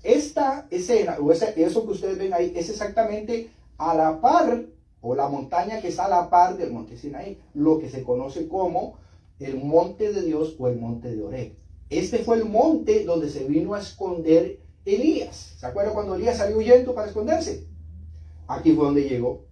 Esta escena, o eso que ustedes ven ahí, es exactamente a la par, o la montaña que está a la par del monte Sinaí, lo que se conoce como el monte de Dios o el monte de Oreb. Este fue el monte donde se vino a esconder Elías. ¿Se acuerdan cuando Elías salió huyendo para esconderse? Aquí fue donde llegó.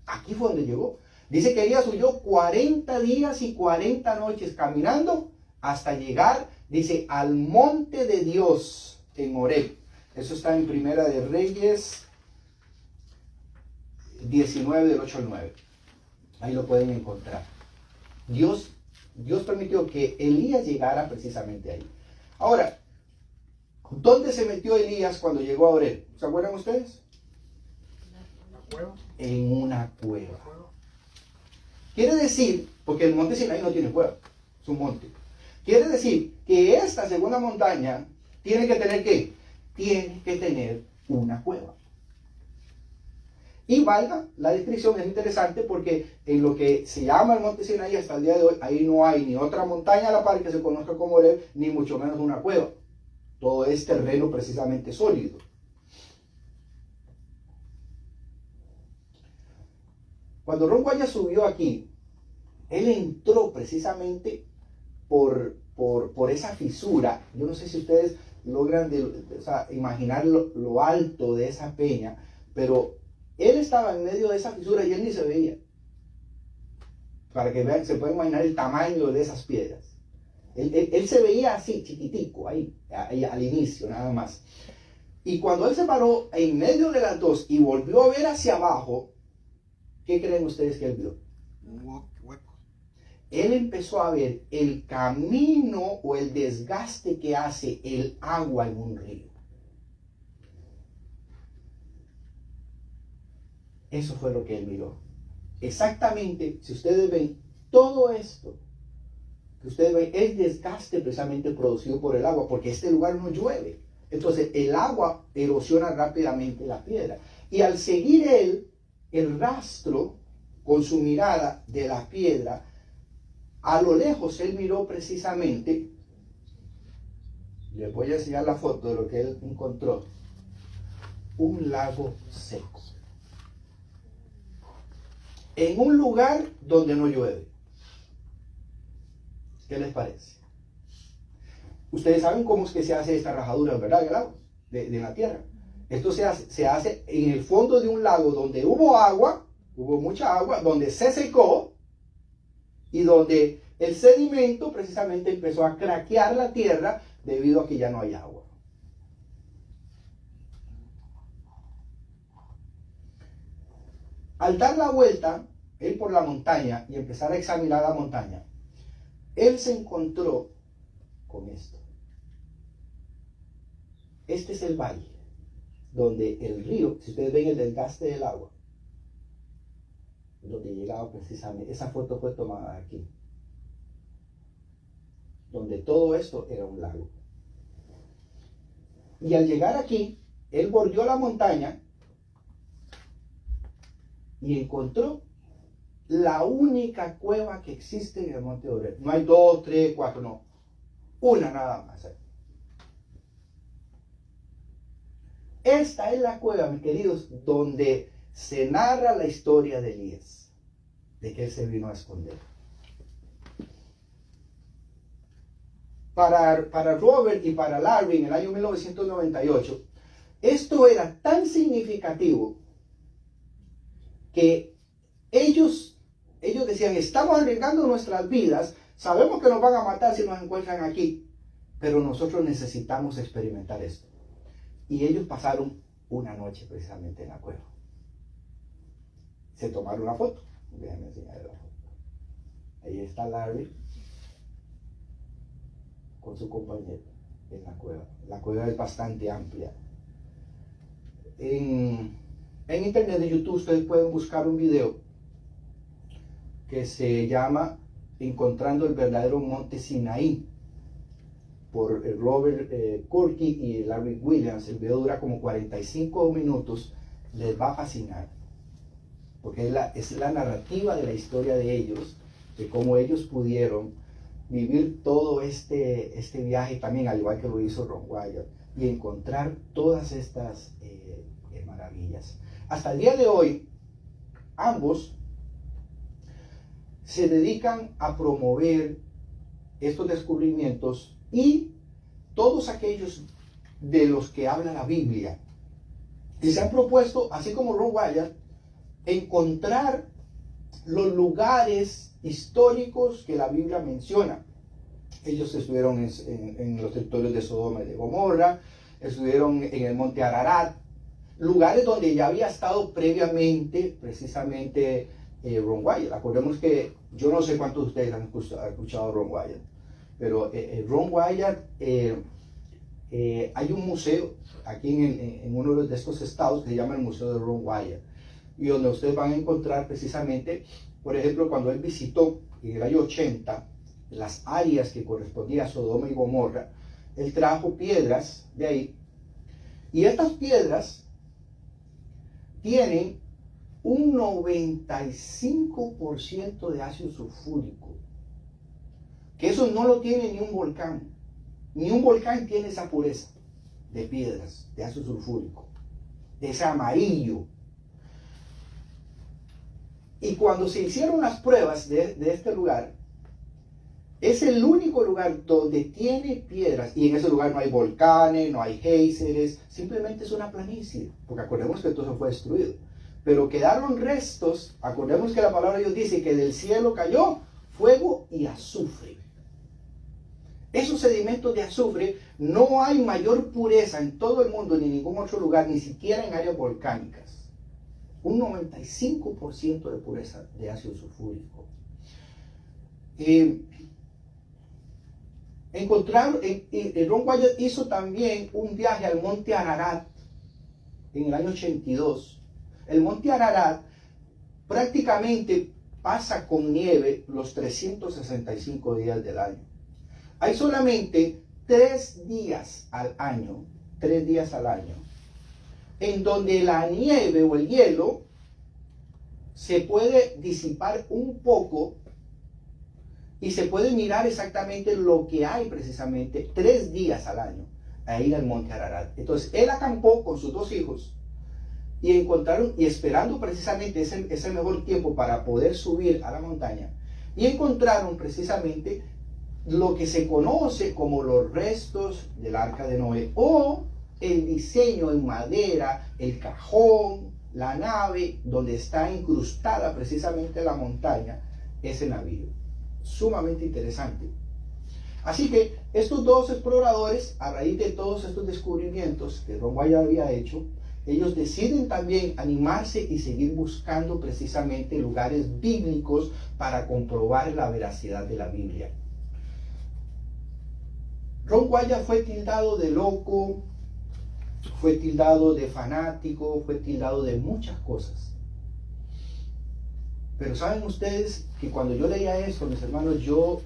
Aquí fue donde llegó. Dice que Elías huyó 40 días y 40 noches caminando hasta llegar, dice, al monte de Dios en Oreb. Eso está en Primera de Reyes 19 del 8 al 9. Ahí lo pueden encontrar. Dios permitió que Elías llegara precisamente ahí. Ahora, ¿dónde se metió Elías cuando llegó a Oreb? ¿Se acuerdan ustedes? cueva. En una cueva. Quiere decir, porque el monte Sinaí no tiene cueva, es un monte. Quiere decir que esta segunda montaña tiene que tener ¿qué? Tiene que tener una cueva. Y valga, la descripción es interesante porque en lo que se llama el monte Sinaí hasta el día de hoy, ahí no hay ni otra montaña a la par que se conozca como Horeb, ni mucho menos una cueva. Todo es terreno precisamente sólido. Cuando Ron Wyatt subió aquí, él entró precisamente por esa fisura. Yo no sé si ustedes logran imaginar lo alto de esa peña, pero él estaba en medio de esa fisura y él ni se veía. Para que vean, se puede imaginar el tamaño de esas piedras. Él se veía así, chiquitico, ahí al inicio, nada más. Y cuando él se paró en medio de las dos y volvió a ver hacia abajo, ¿qué creen ustedes que él vio? Un hueco. Él empezó a ver el camino o el desgaste que hace el agua en un río. Eso fue lo que él miró. Exactamente, si ustedes ven todo esto, que ustedes ven, es desgaste precisamente producido por el agua, porque este lugar no llueve. Entonces el agua erosiona rápidamente la piedra. Y al seguir él el rastro con su mirada de la piedra, a lo lejos él miró precisamente, les voy a enseñar la foto de lo que él encontró, un lago seco. En un lugar donde no llueve. ¿Qué les parece? Ustedes saben cómo es que se hace esta rajadura, ¿verdad? En el agua, de la tierra. Esto se hace en el fondo de un lago donde hubo agua, hubo mucha agua, donde se secó y donde el sedimento precisamente empezó a craquear la tierra debido a que ya no hay agua. Al dar la vuelta, él por la montaña y empezar a examinar la montaña, él se encontró con esto. Este es el valle, donde el río, si ustedes ven el desgaste del agua, donde llegaba precisamente, esa foto fue tomada aquí, donde todo esto era un lago. Y al llegar aquí, él bordeó la montaña y encontró la única cueva que existe en el monte Horeb. No hay 2, 3, 4, no. Una nada más. Esta es la cueva, mis queridos, donde se narra la historia de Elías, de que él se vino a esconder. Para Robert y para Larry en el año 1998, esto era tan significativo que ellos decían, estamos arriesgando nuestras vidas, sabemos que nos van a matar si nos encuentran aquí, pero nosotros necesitamos experimentar esto. Y ellos pasaron una noche precisamente en la cueva. Se tomaron una foto. Déjenme enseñarles la foto. Ahí está Larry con su compañero en la cueva. La cueva es bastante amplia. En internet de YouTube ustedes pueden buscar un video que se llama Encontrando el verdadero monte Sinaí por Robert Corky y Larry Williams. El video dura como 45 minutos. Les va a fascinar porque es la narrativa de la historia de ellos, de cómo ellos pudieron vivir todo este viaje también, al igual que lo hizo Ron Wyatt, y encontrar todas estas maravillas. Hasta el día de hoy, ambos se dedican a promover estos descubrimientos y todos aquellos de los que habla la Biblia. Y se han propuesto, así como Ron Wyatt, encontrar los lugares históricos que la Biblia menciona. Ellos estuvieron en los territorios de Sodoma y de Gomorra, estuvieron en el monte Ararat, lugares donde ya había estado previamente precisamente Ron Wyatt. Acordemos que yo no sé cuántos de ustedes han escuchado a Ron Wyatt, pero Ron Wyatt, hay un museo aquí en uno de estos estados que se llama el Museo de Ron Wyatt, y donde ustedes van a encontrar precisamente, por ejemplo, cuando él visitó en el año 80 las áreas que correspondían a Sodoma y Gomorra, él trajo piedras de ahí, y estas piedras tienen un 95% de ácido sulfúrico, que eso no lo tiene ni un volcán. Ni un volcán tiene esa pureza de piedras, de ácido sulfúrico, de ese amarillo. Y cuando se hicieron las pruebas de este lugar, es el único lugar donde tiene piedras, y en ese lugar no hay volcanes, no hay géiseres, simplemente es una planicie, porque acordemos que todo eso fue destruido. Pero quedaron restos, acordemos que la palabra de Dios dice que del cielo cayó fuego y azufre. Esos sedimentos de azufre, no hay mayor pureza en todo el mundo, ni en ningún otro lugar, ni siquiera en áreas volcánicas. Un 95% de pureza de ácido sulfúrico. Ron Wyatt hizo también un viaje al monte Ararat en el año 82. El monte Ararat prácticamente pasa con nieve los 365 días del año. Hay solamente 3 días al año, en donde la nieve o el hielo se puede disipar un poco y se puede mirar exactamente lo que hay precisamente 3 días al año ahí en el monte Ararat. Entonces él acampó con sus 2 hijos y encontraron, y esperando precisamente ese mejor tiempo para poder subir a la montaña, y encontraron precisamente lo que se conoce como los restos del arca de Noé, o el diseño en madera, el cajón, la nave donde está incrustada precisamente la montaña, ese navío. Sumamente interesante. Así que estos 2 exploradores, a raíz de todos estos descubrimientos que Ron Wyatt había hecho, ellos deciden también animarse y seguir buscando precisamente lugares bíblicos para comprobar la veracidad de la Biblia. Ron Wyatt fue tildado de loco, fue tildado de fanático, fue tildado de muchas cosas. Pero saben ustedes que cuando yo leía esto, mis hermanos, yo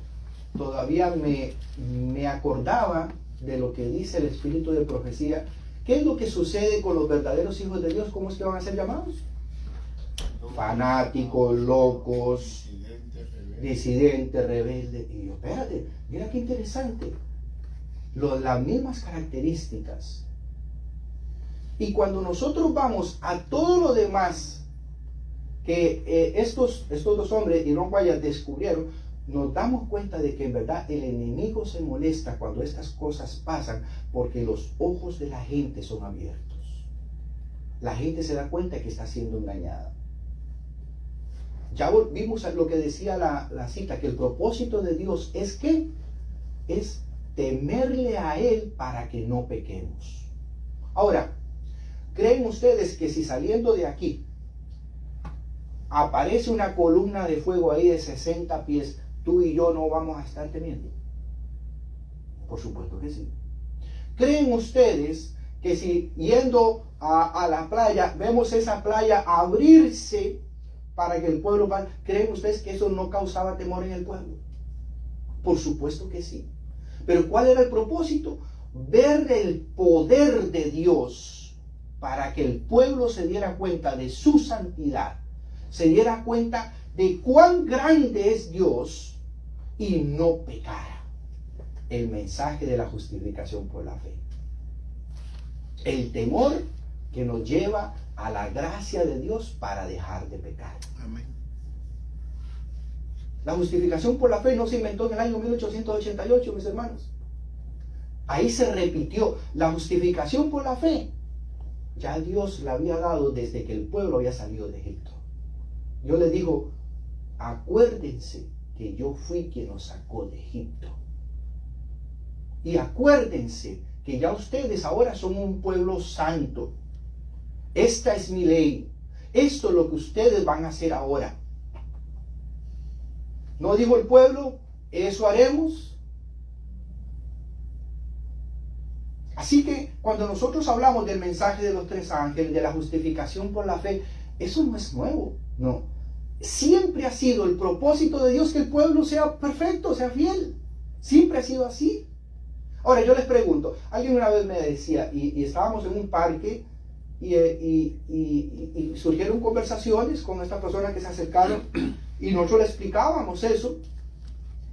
todavía me acordaba de lo que dice el espíritu de profecía. ¿Qué es lo que sucede con los verdaderos hijos de Dios? ¿Cómo es que van a ser llamados? Fanáticos, locos, disidentes, rebeldes. Y yo, espérate, mira qué interesante. Las mismas características. Y cuando nosotros vamos a todo lo demás que estos 2 hombres y Ron Wyatt descubrieron, nos damos cuenta de que en verdad el enemigo se molesta cuando estas cosas pasan, porque los ojos de la gente son abiertos. La gente se da cuenta que está siendo engañada. Ya vimos lo que decía la cita, que el propósito de Dios es que es temerle a Él para que no pequemos. Ahora, ¿creen ustedes que si saliendo de aquí aparece una columna de fuego ahí de 60 pies, tú y yo no vamos a estar temiendo? Por supuesto que sí. ¿Creen ustedes que si yendo a la playa, vemos esa playa abrirse para que el pueblo vaya, ¿creen ustedes que eso no causaba temor en el pueblo? Por supuesto que sí. Pero ¿cuál era el propósito? Ver el poder de Dios para que el pueblo se diera cuenta de su santidad, se diera cuenta de cuán grande es Dios y no pecara. El mensaje de la justificación por la fe. El temor que nos lleva a la gracia de Dios para dejar de pecar. Amén. La justificación por la fe no se inventó en el año 1888, mis hermanos. Ahí se repitió. La justificación por la fe ya Dios la había dado desde que el pueblo había salido de Egipto. Dios les dijo, acuérdense que yo fui quien los sacó de Egipto. Y acuérdense que ya ustedes ahora son un pueblo santo. Esta es mi ley. Esto es lo que ustedes van a hacer ahora. ¿No dijo el pueblo, eso haremos? Así que cuando nosotros hablamos del mensaje de los 3 ángeles, de la justificación por la fe, Eso no es nuevo, no. Siempre ha sido el propósito de Dios que el pueblo sea perfecto, sea fiel. Siempre ha sido así. Ahora yo les pregunto, alguien una vez me decía, y estábamos en un parque y surgieron conversaciones con esta persona que se acercaron y nosotros le explicábamos eso,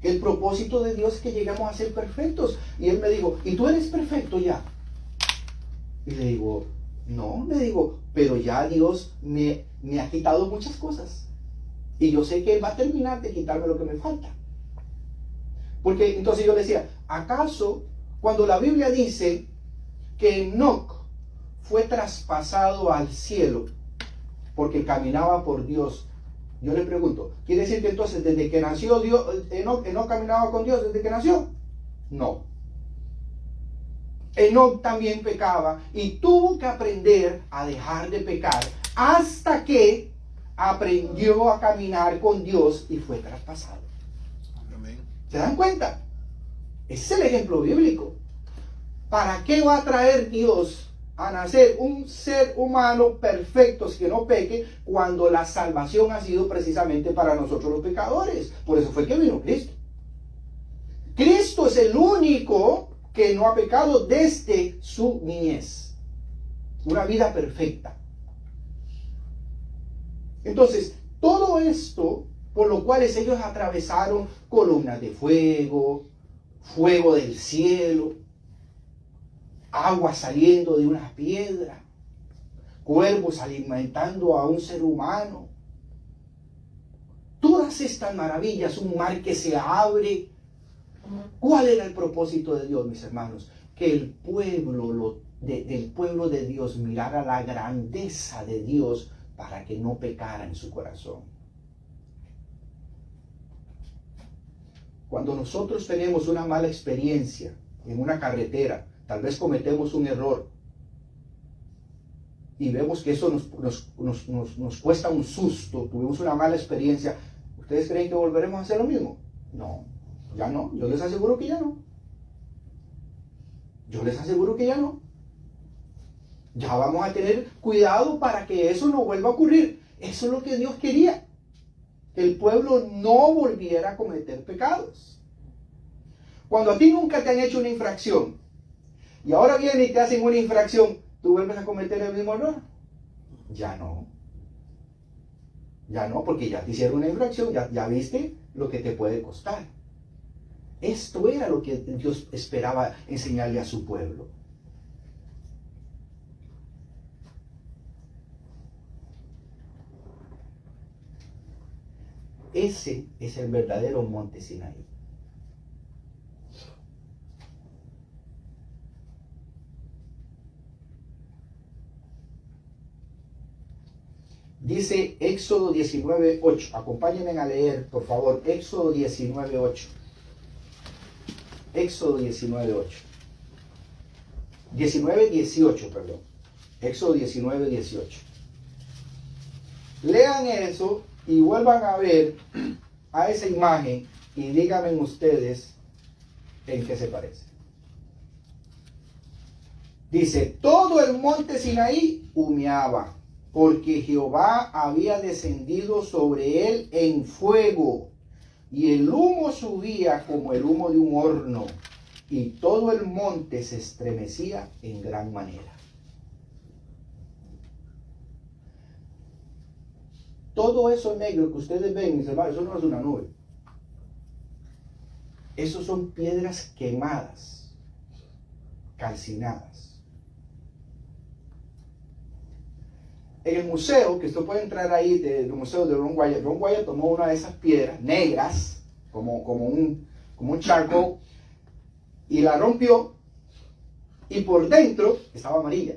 que el propósito de Dios es que llegamos a ser perfectos. Y él me dijo, ¿y tú eres perfecto ya? Y le digo, no, le digo, pero ya Dios me ha quitado muchas cosas. Y yo sé que Él va a terminar de quitarme lo que me falta. Porque entonces yo le decía, ¿acaso cuando la Biblia dice que Enoc fue traspasado al cielo porque caminaba por Dios? Yo le pregunto, ¿quiere decir que entonces desde que nació Dios, Enoc caminaba con Dios desde que nació? No. Enoc también pecaba y tuvo que aprender a dejar de pecar hasta que aprendió a caminar con Dios y fue traspasado. Amén. ¿Se dan cuenta? Ese es el ejemplo bíblico. ¿Para qué va a traer Dios a nacer un ser humano perfecto que no peque cuando la salvación ha sido precisamente para nosotros los pecadores? Por eso fue que vino Cristo. Cristo es el único que no ha pecado desde su niñez. Una vida perfecta. Entonces, todo esto, por lo cual ellos atravesaron columnas de fuego, fuego del cielo, agua saliendo de una piedra, cuervos alimentando a un ser humano. Todas estas maravillas, un mar que se abre. ¿Cuál era el propósito de Dios, mis hermanos? Que el pueblo del pueblo de Dios mirara la grandeza de Dios para que no pecara en su corazón. Cuando nosotros tenemos una mala experiencia en una carretera, tal vez cometemos un error y vemos que eso nos cuesta un susto, tuvimos una mala experiencia, ¿ustedes creen que volveremos a hacer lo mismo? No, ya no, yo les aseguro que ya no. Yo les aseguro que ya no. Ya vamos a tener cuidado para que eso no vuelva a ocurrir. Eso es lo que Dios quería. Que el pueblo no volviera a cometer pecados. Cuando a ti nunca te han hecho una infracción y ahora vienen y te hacen una infracción, ¿tú vuelves a cometer el mismo error? Ya no. Ya no, porque ya te hicieron una infracción, ya viste lo que te puede costar. Esto era lo que Dios esperaba enseñarle a su pueblo. Ese es el verdadero monte Sinaí. Dice Éxodo 19:8. Acompáñenme a leer, por favor. Éxodo 19:8. Éxodo 19:8. 19:18, perdón. Éxodo 19:18. Lean eso y vuelvan a ver a esa imagen y díganme ustedes en qué se parece. Dice, todo el monte Sinaí humeaba, porque Jehová había descendido sobre él en fuego, y el humo subía como el humo de un horno, y todo el monte se estremecía en gran manera. Todo eso negro que ustedes ven, mis hermanos, eso no es una nube. Esos son piedras quemadas, calcinadas. En el museo, que usted puede entrar ahí, del museo de Ron Wyatt tomó una de esas piedras negras, como un charco, y la rompió, y por dentro estaba amarilla.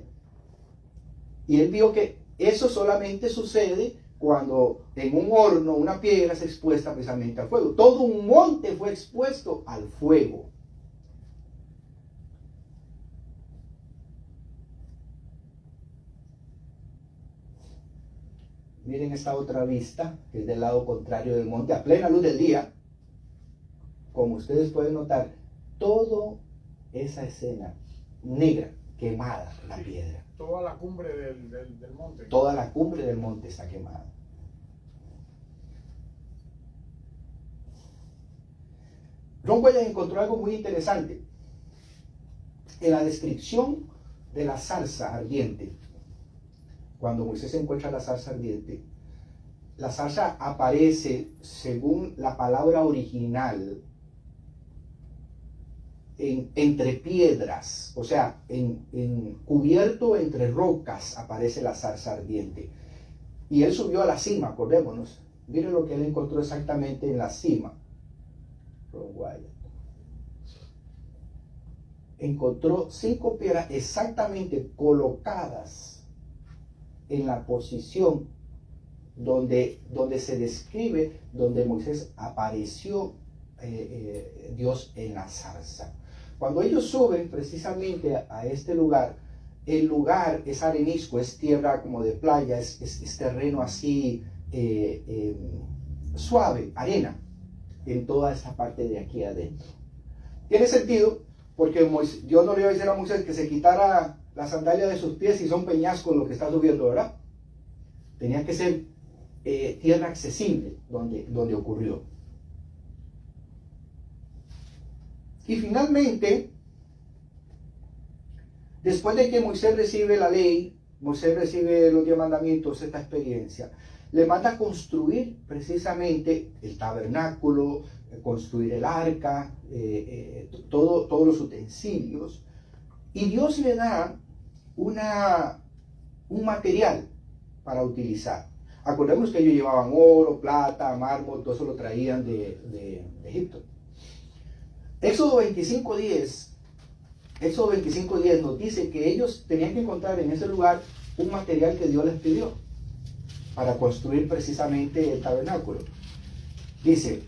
Y él vio que eso solamente sucede cuando en un horno una piedra se expuesta precisamente al fuego. Todo un monte fue expuesto al fuego. Miren esta otra vista, que es del lado contrario del monte, a plena luz del día. Como ustedes pueden notar, toda esa escena negra quemada la piedra. Toda la cumbre del monte. Toda la cumbre del monte está quemada. Ron Wyatt encontró algo muy interesante. En la descripción de la zarza ardiente, cuando Moisés encuentra la zarza ardiente, la zarza aparece, según la palabra original, entre piedras, o sea, cubierto entre rocas aparece la zarza ardiente. Y él subió a la cima, acordémonos. Miren lo que él encontró exactamente en la cima. Ron Wyatt encontró 5 piedras exactamente colocadas en la posición donde se describe, donde Moisés apareció Dios en la zarza. Cuando ellos suben precisamente a este lugar, el lugar es arenisco, es tierra como de playa, es terreno así suave, arena, en toda esta parte de aquí adentro. Tiene sentido porque Dios no le iba a decir a Moisés que se quitara la sandalia de sus pies y son peñascos lo que está subiendo, ¿verdad? Tenía que ser tierra accesible donde ocurrió. Y finalmente, después de que Moisés recibe la ley, Moisés recibe los 10 mandamientos, esta experiencia, le manda a construir precisamente el tabernáculo, construir el arca, todos los utensilios, y Dios le da un material para utilizar. Acordemos que ellos llevaban oro, plata, mármol, todo eso lo traían de Egipto. Éxodo 25:10 nos dice que ellos tenían que encontrar en ese lugar un material que Dios les pidió para construir precisamente el tabernáculo. Dice,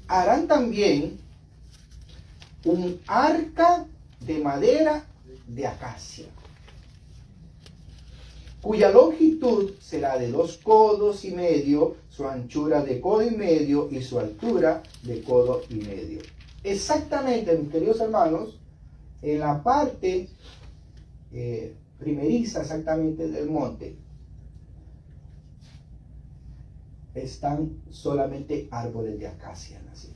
harán también un arca de madera de acacia, cuya longitud será de 2 codos y medio, su anchura de codo y medio y su altura de codo y medio. Exactamente, mis queridos hermanos, en la parte primeriza exactamente del monte, están solamente árboles de acacia, así,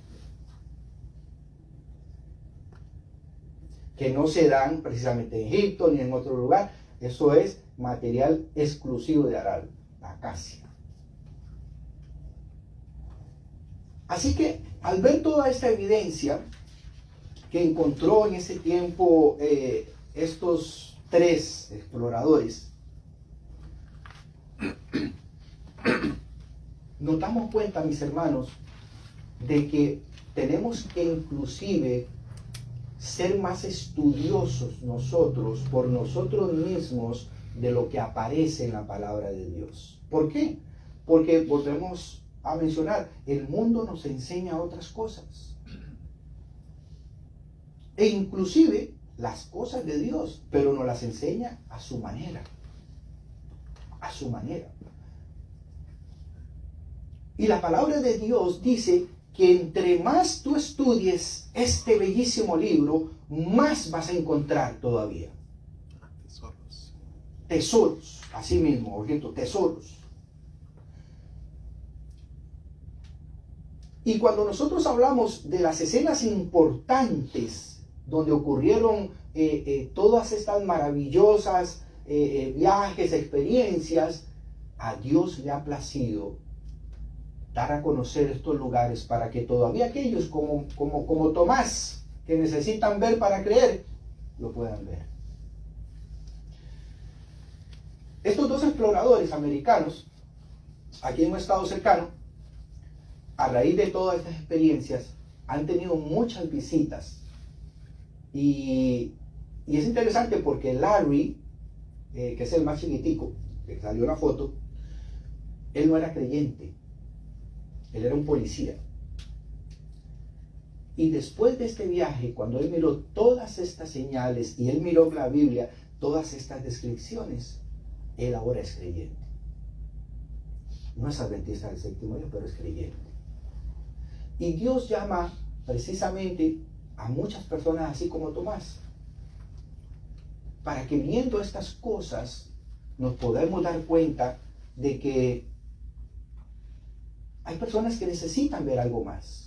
que no se dan precisamente en Egipto ni en otro lugar. Eso es material exclusivo de Aral, acacia. Así que al ver toda esta evidencia que encontró en ese tiempo estos 3 exploradores, nos damos cuenta, mis hermanos, de que tenemos que inclusive ser más estudiosos nosotros, por nosotros mismos, de lo que aparece en la palabra de Dios. ¿Por qué? Porque volvemos a mencionar, el mundo nos enseña otras cosas. E inclusive las cosas de Dios, pero nos las enseña a su manera. A su manera. Y la palabra de Dios dice que entre más tú estudies este bellísimo libro, más vas a encontrar todavía. Tesoros. Tesoros, así mismo, ojito, tesoros. Y cuando nosotros hablamos de las escenas importantes donde ocurrieron todas estas maravillosas viajes, experiencias, a Dios le ha placido dar a conocer estos lugares para que todavía aquellos como Tomás, que necesitan ver para creer, lo puedan ver. Estos 2 exploradores americanos, aquí en un estado cercano, a raíz de todas estas experiencias, han tenido muchas visitas. Y es interesante porque Larry, que es el más chiquitico, que salió en la foto, él no era creyente. Él era un policía. Y después de este viaje, cuando él miró todas estas señales y él miró la Biblia, todas estas descripciones, él ahora es creyente. No es adventista del 7º día, pero es creyente. Y Dios llama precisamente a muchas personas así como Tomás. para que viendo estas cosas nos podamos dar cuenta de que hay personas que necesitan ver algo más.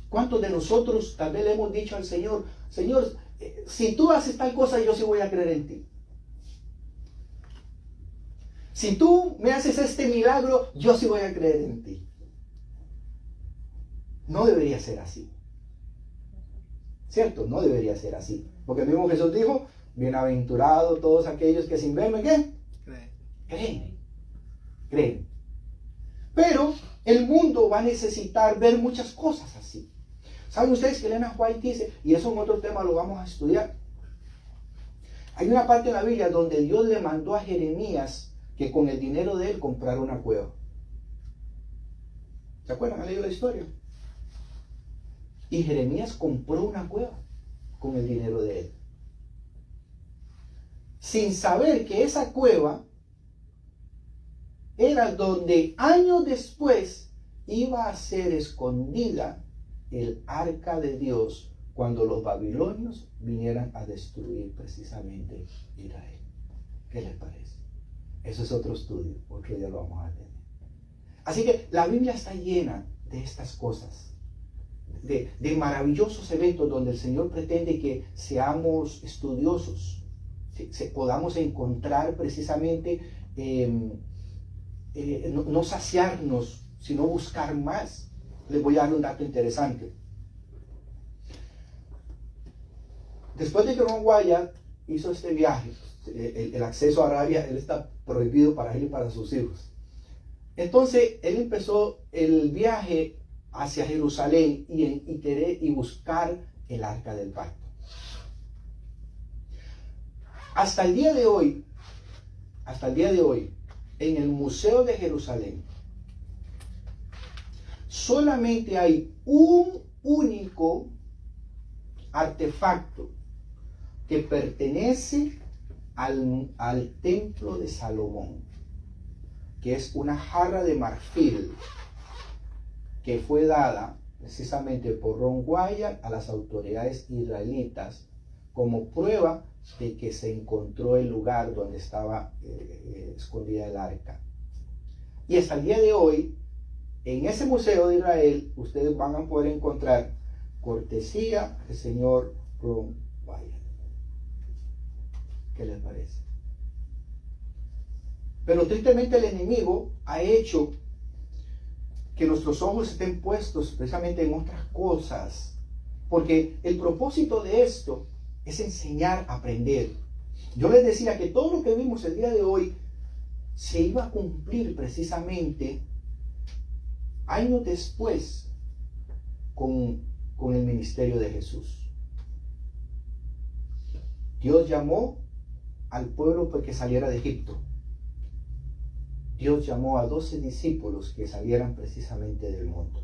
¿Cuántos de nosotros tal vez le hemos dicho al Señor, Señor, si tú haces tal cosa, yo sí voy a creer en ti? Si tú me haces este milagro, yo sí voy a creer en ti. No debería ser así. ¿Cierto? No debería ser así. Porque el mismo Jesús dijo, bienaventurados todos aquellos que sin verme, ¿qué? Creen. Creen. Pero el mundo va a necesitar ver muchas cosas así. ¿Saben ustedes que Elena White dice, y eso en otro tema lo vamos a estudiar? Hay una parte en la Biblia donde Dios le mandó a Jeremías que con el dinero de él comprara una cueva. ¿Se acuerdan? ¿Han leído la historia? Y Jeremías compró una cueva con el dinero de él, sin saber que esa cueva era donde años después iba a ser escondida el arca de Dios cuando los babilonios vinieran a destruir precisamente Israel. ¿Qué les parece? Eso es otro estudio, otro día lo vamos a tener. Así que la Biblia está llena de estas cosas, de maravillosos eventos donde el Señor pretende que seamos estudiosos, podamos encontrar precisamente, no saciarnos, sino buscar más. Les voy a dar un dato interesante. Después de que Ron Wyatt hizo este viaje, el acceso a Arabia, él está prohibido para él y para sus hijos. Entonces, él empezó el viaje hacia Jerusalén y buscar el arca del pacto. Hasta el día de hoy, en el Museo de Jerusalén, solamente hay un único artefacto que pertenece al templo de Salomón, que es una jarra de marfil que fue dada precisamente por Ron Wyatt a las autoridades israelitas como prueba de que se encontró el lugar donde estaba escondida el arca. Y hasta el día de hoy, en ese museo de Israel, ustedes van a poder encontrar cortesía del señor Ron Wyatt. ¿Qué les parece? Pero tristemente el enemigo ha hecho que nuestros ojos estén puestos precisamente en otras cosas, porque el propósito de esto es enseñar a aprender. Yo les decía que todo lo que vimos el día de hoy se iba a cumplir precisamente años después con el ministerio de Jesús. Dios llamó al pueblo para que saliera de Egipto. Dios llamó a 12 discípulos que salieran precisamente del mundo.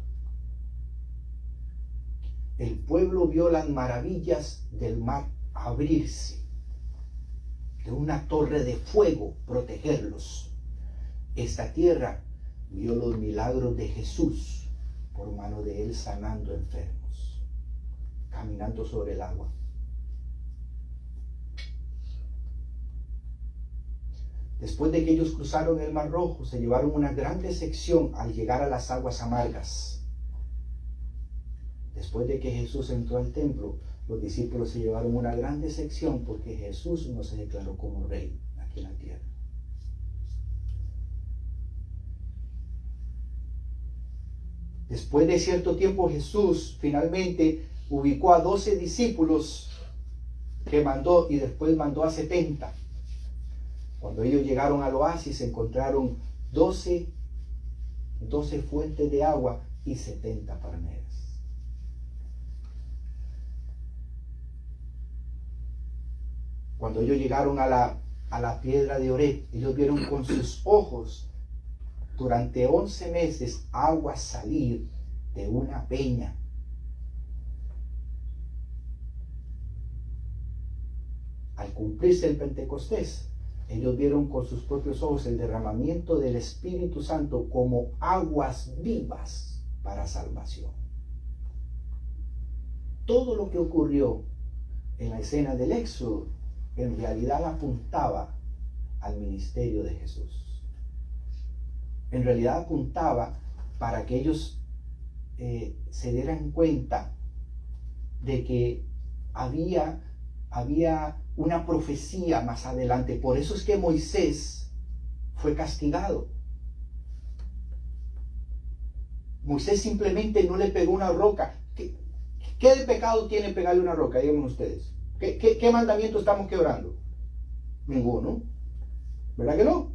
El pueblo vio las maravillas del mar abrirse, de una torre de fuego protegerlos. Esta tierra vio los milagros de Jesús por mano de él sanando enfermos, caminando sobre el agua. Después de que ellos cruzaron el Mar Rojo, se llevaron una gran decepción al llegar a las aguas amargas. Después de que Jesús entró al templo, los discípulos se llevaron una gran decepción porque Jesús no se declaró como rey aquí en la tierra. Después de cierto tiempo, Jesús finalmente ubicó a 12 discípulos que mandó y después mandó a 70. Cuando ellos llegaron al oasis, encontraron 12 fuentes de agua y 70 palmeras. Cuando ellos llegaron a la piedra de Oreb, ellos vieron con sus ojos durante 11 meses agua salir de una peña. Al cumplirse el Pentecostés, ellos vieron con sus propios ojos el derramamiento del Espíritu Santo como aguas vivas para salvación. Todo lo que ocurrió en la escena del Éxodo, en realidad apuntaba al ministerio de Jesús. En realidad apuntaba para que ellos se dieran cuenta de que había una profecía más adelante. Por eso es que Moisés fue castigado. Moisés simplemente no le pegó una roca. ¿Qué de pecado tiene pegarle una roca? Díganme ustedes. ¿Qué mandamiento estamos quebrando? Ninguno. ¿Verdad que no?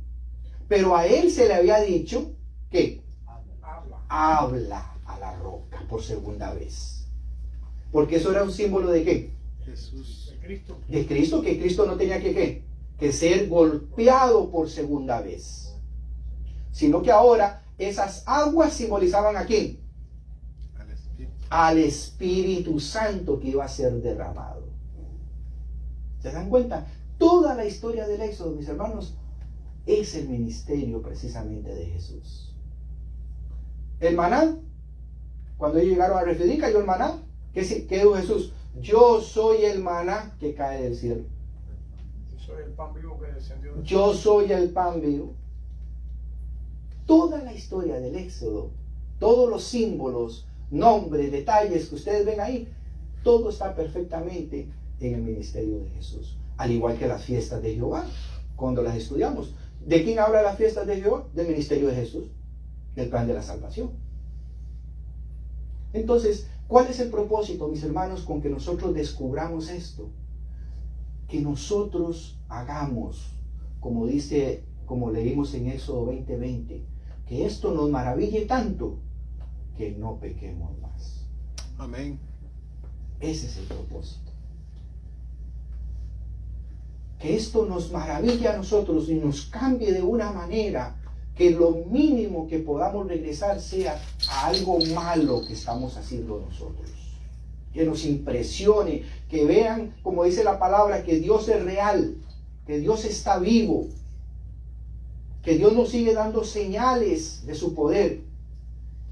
Pero a él se le había dicho que habla a la roca por segunda vez. Porque eso era un símbolo de ¿qué? Jesús. De Cristo, que Cristo no tenía que ser golpeado por segunda vez. Sino que ahora esas aguas simbolizaban ¿a quién? Al Espíritu Santo que iba a ser derramado. ¿Se dan cuenta? Toda la historia del Éxodo, mis hermanos, es el ministerio precisamente de Jesús. El maná, cuando ellos llegaron a Refidim, cayó el maná. ¿Qué dijo Jesús? Yo soy el maná que cae del cielo. Yo soy el pan vivo que descendió del cielo. Yo soy el pan vivo. Toda la historia del Éxodo, todos los símbolos, nombres, detalles que ustedes ven ahí, todo está perfectamente en el ministerio de Jesús. Al igual que las fiestas de Jehová, cuando las estudiamos. ¿De quién habla las fiestas de Jehová? Del ministerio de Jesús, del plan de la salvación. Entonces, ¿cuál es el propósito, mis hermanos, con que nosotros descubramos esto? Que nosotros hagamos, como dice, como leímos en Éxodo 20:20, que esto nos maraville tanto que no pequemos más. Amén. Ese es el propósito. Que esto nos maraville a nosotros y nos cambie de una manera que lo mínimo que podamos regresar sea a algo malo que estamos haciendo nosotros. Que nos impresione, que vean, como dice la palabra, que Dios es real, que Dios está vivo, que Dios nos sigue dando señales de su poder.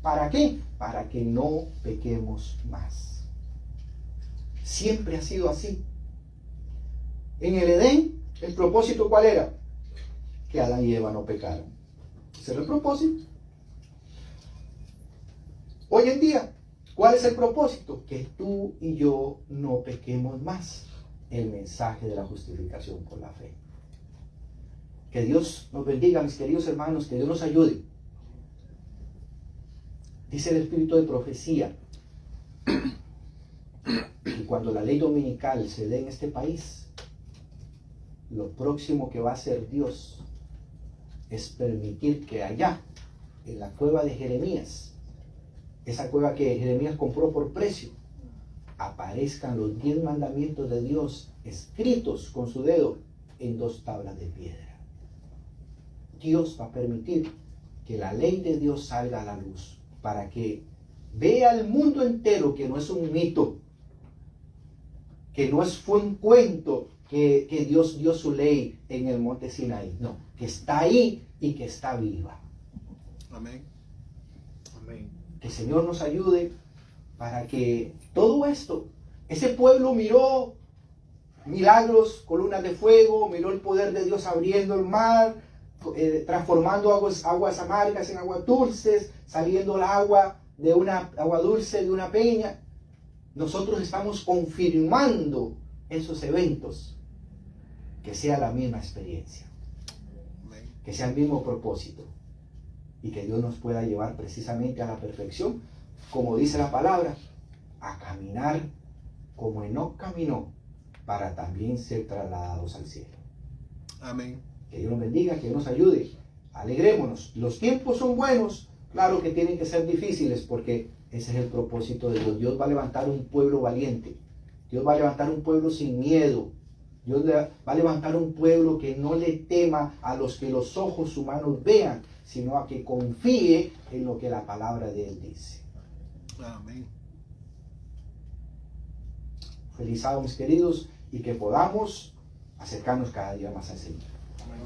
¿Para qué? Para que no pequemos más. Siempre ha sido así. En el Edén, el propósito ¿cuál era? Que Adán y Eva no pecaran. Ese era el propósito. Hoy en día, ¿cuál es el propósito? Que tú y yo no pequemos más. El mensaje de la justificación por la fe. Que Dios nos bendiga, mis queridos hermanos, que Dios nos ayude. Dice el espíritu de profecía que cuando la ley dominical se dé en este país, lo próximo que va a hacer Dios es permitir que allá, en la cueva de Jeremías, esa cueva que Jeremías compró por precio, aparezcan los 10 mandamientos de Dios escritos con su dedo en 2 tablas de piedra. Dios va a permitir que la ley de Dios salga a la luz para que vea el mundo entero que no es un mito, que no fue un cuento que Dios dio su ley en el monte Sinaí. No, que está ahí y que está viva. Amén. Amén. Que el Señor nos ayude para que todo esto, ese pueblo miró milagros, columnas de fuego, miró el poder de Dios abriendo el mar, transformando aguas amargas en aguas dulces, saliendo el agua de una agua dulce de una peña. Nosotros estamos confirmando esos eventos. Que sea la misma experiencia, que sea el mismo propósito y que Dios nos pueda llevar precisamente a la perfección, como dice la palabra, a caminar como Enoc caminó para también ser trasladados al cielo. Amén. Que Dios nos bendiga, que Dios nos ayude. Alegrémonos. Los tiempos son buenos, claro que tienen que ser difíciles porque ese es el propósito de Dios. Dios va a levantar un pueblo valiente. Dios va a levantar un pueblo sin miedo. Dios va a levantar un pueblo que no le tema a los que los ojos humanos vean, sino a que confíe en lo que la palabra de Él dice. Amén. Feliz sábado, mis queridos, y que podamos acercarnos cada día más al Señor. Amén.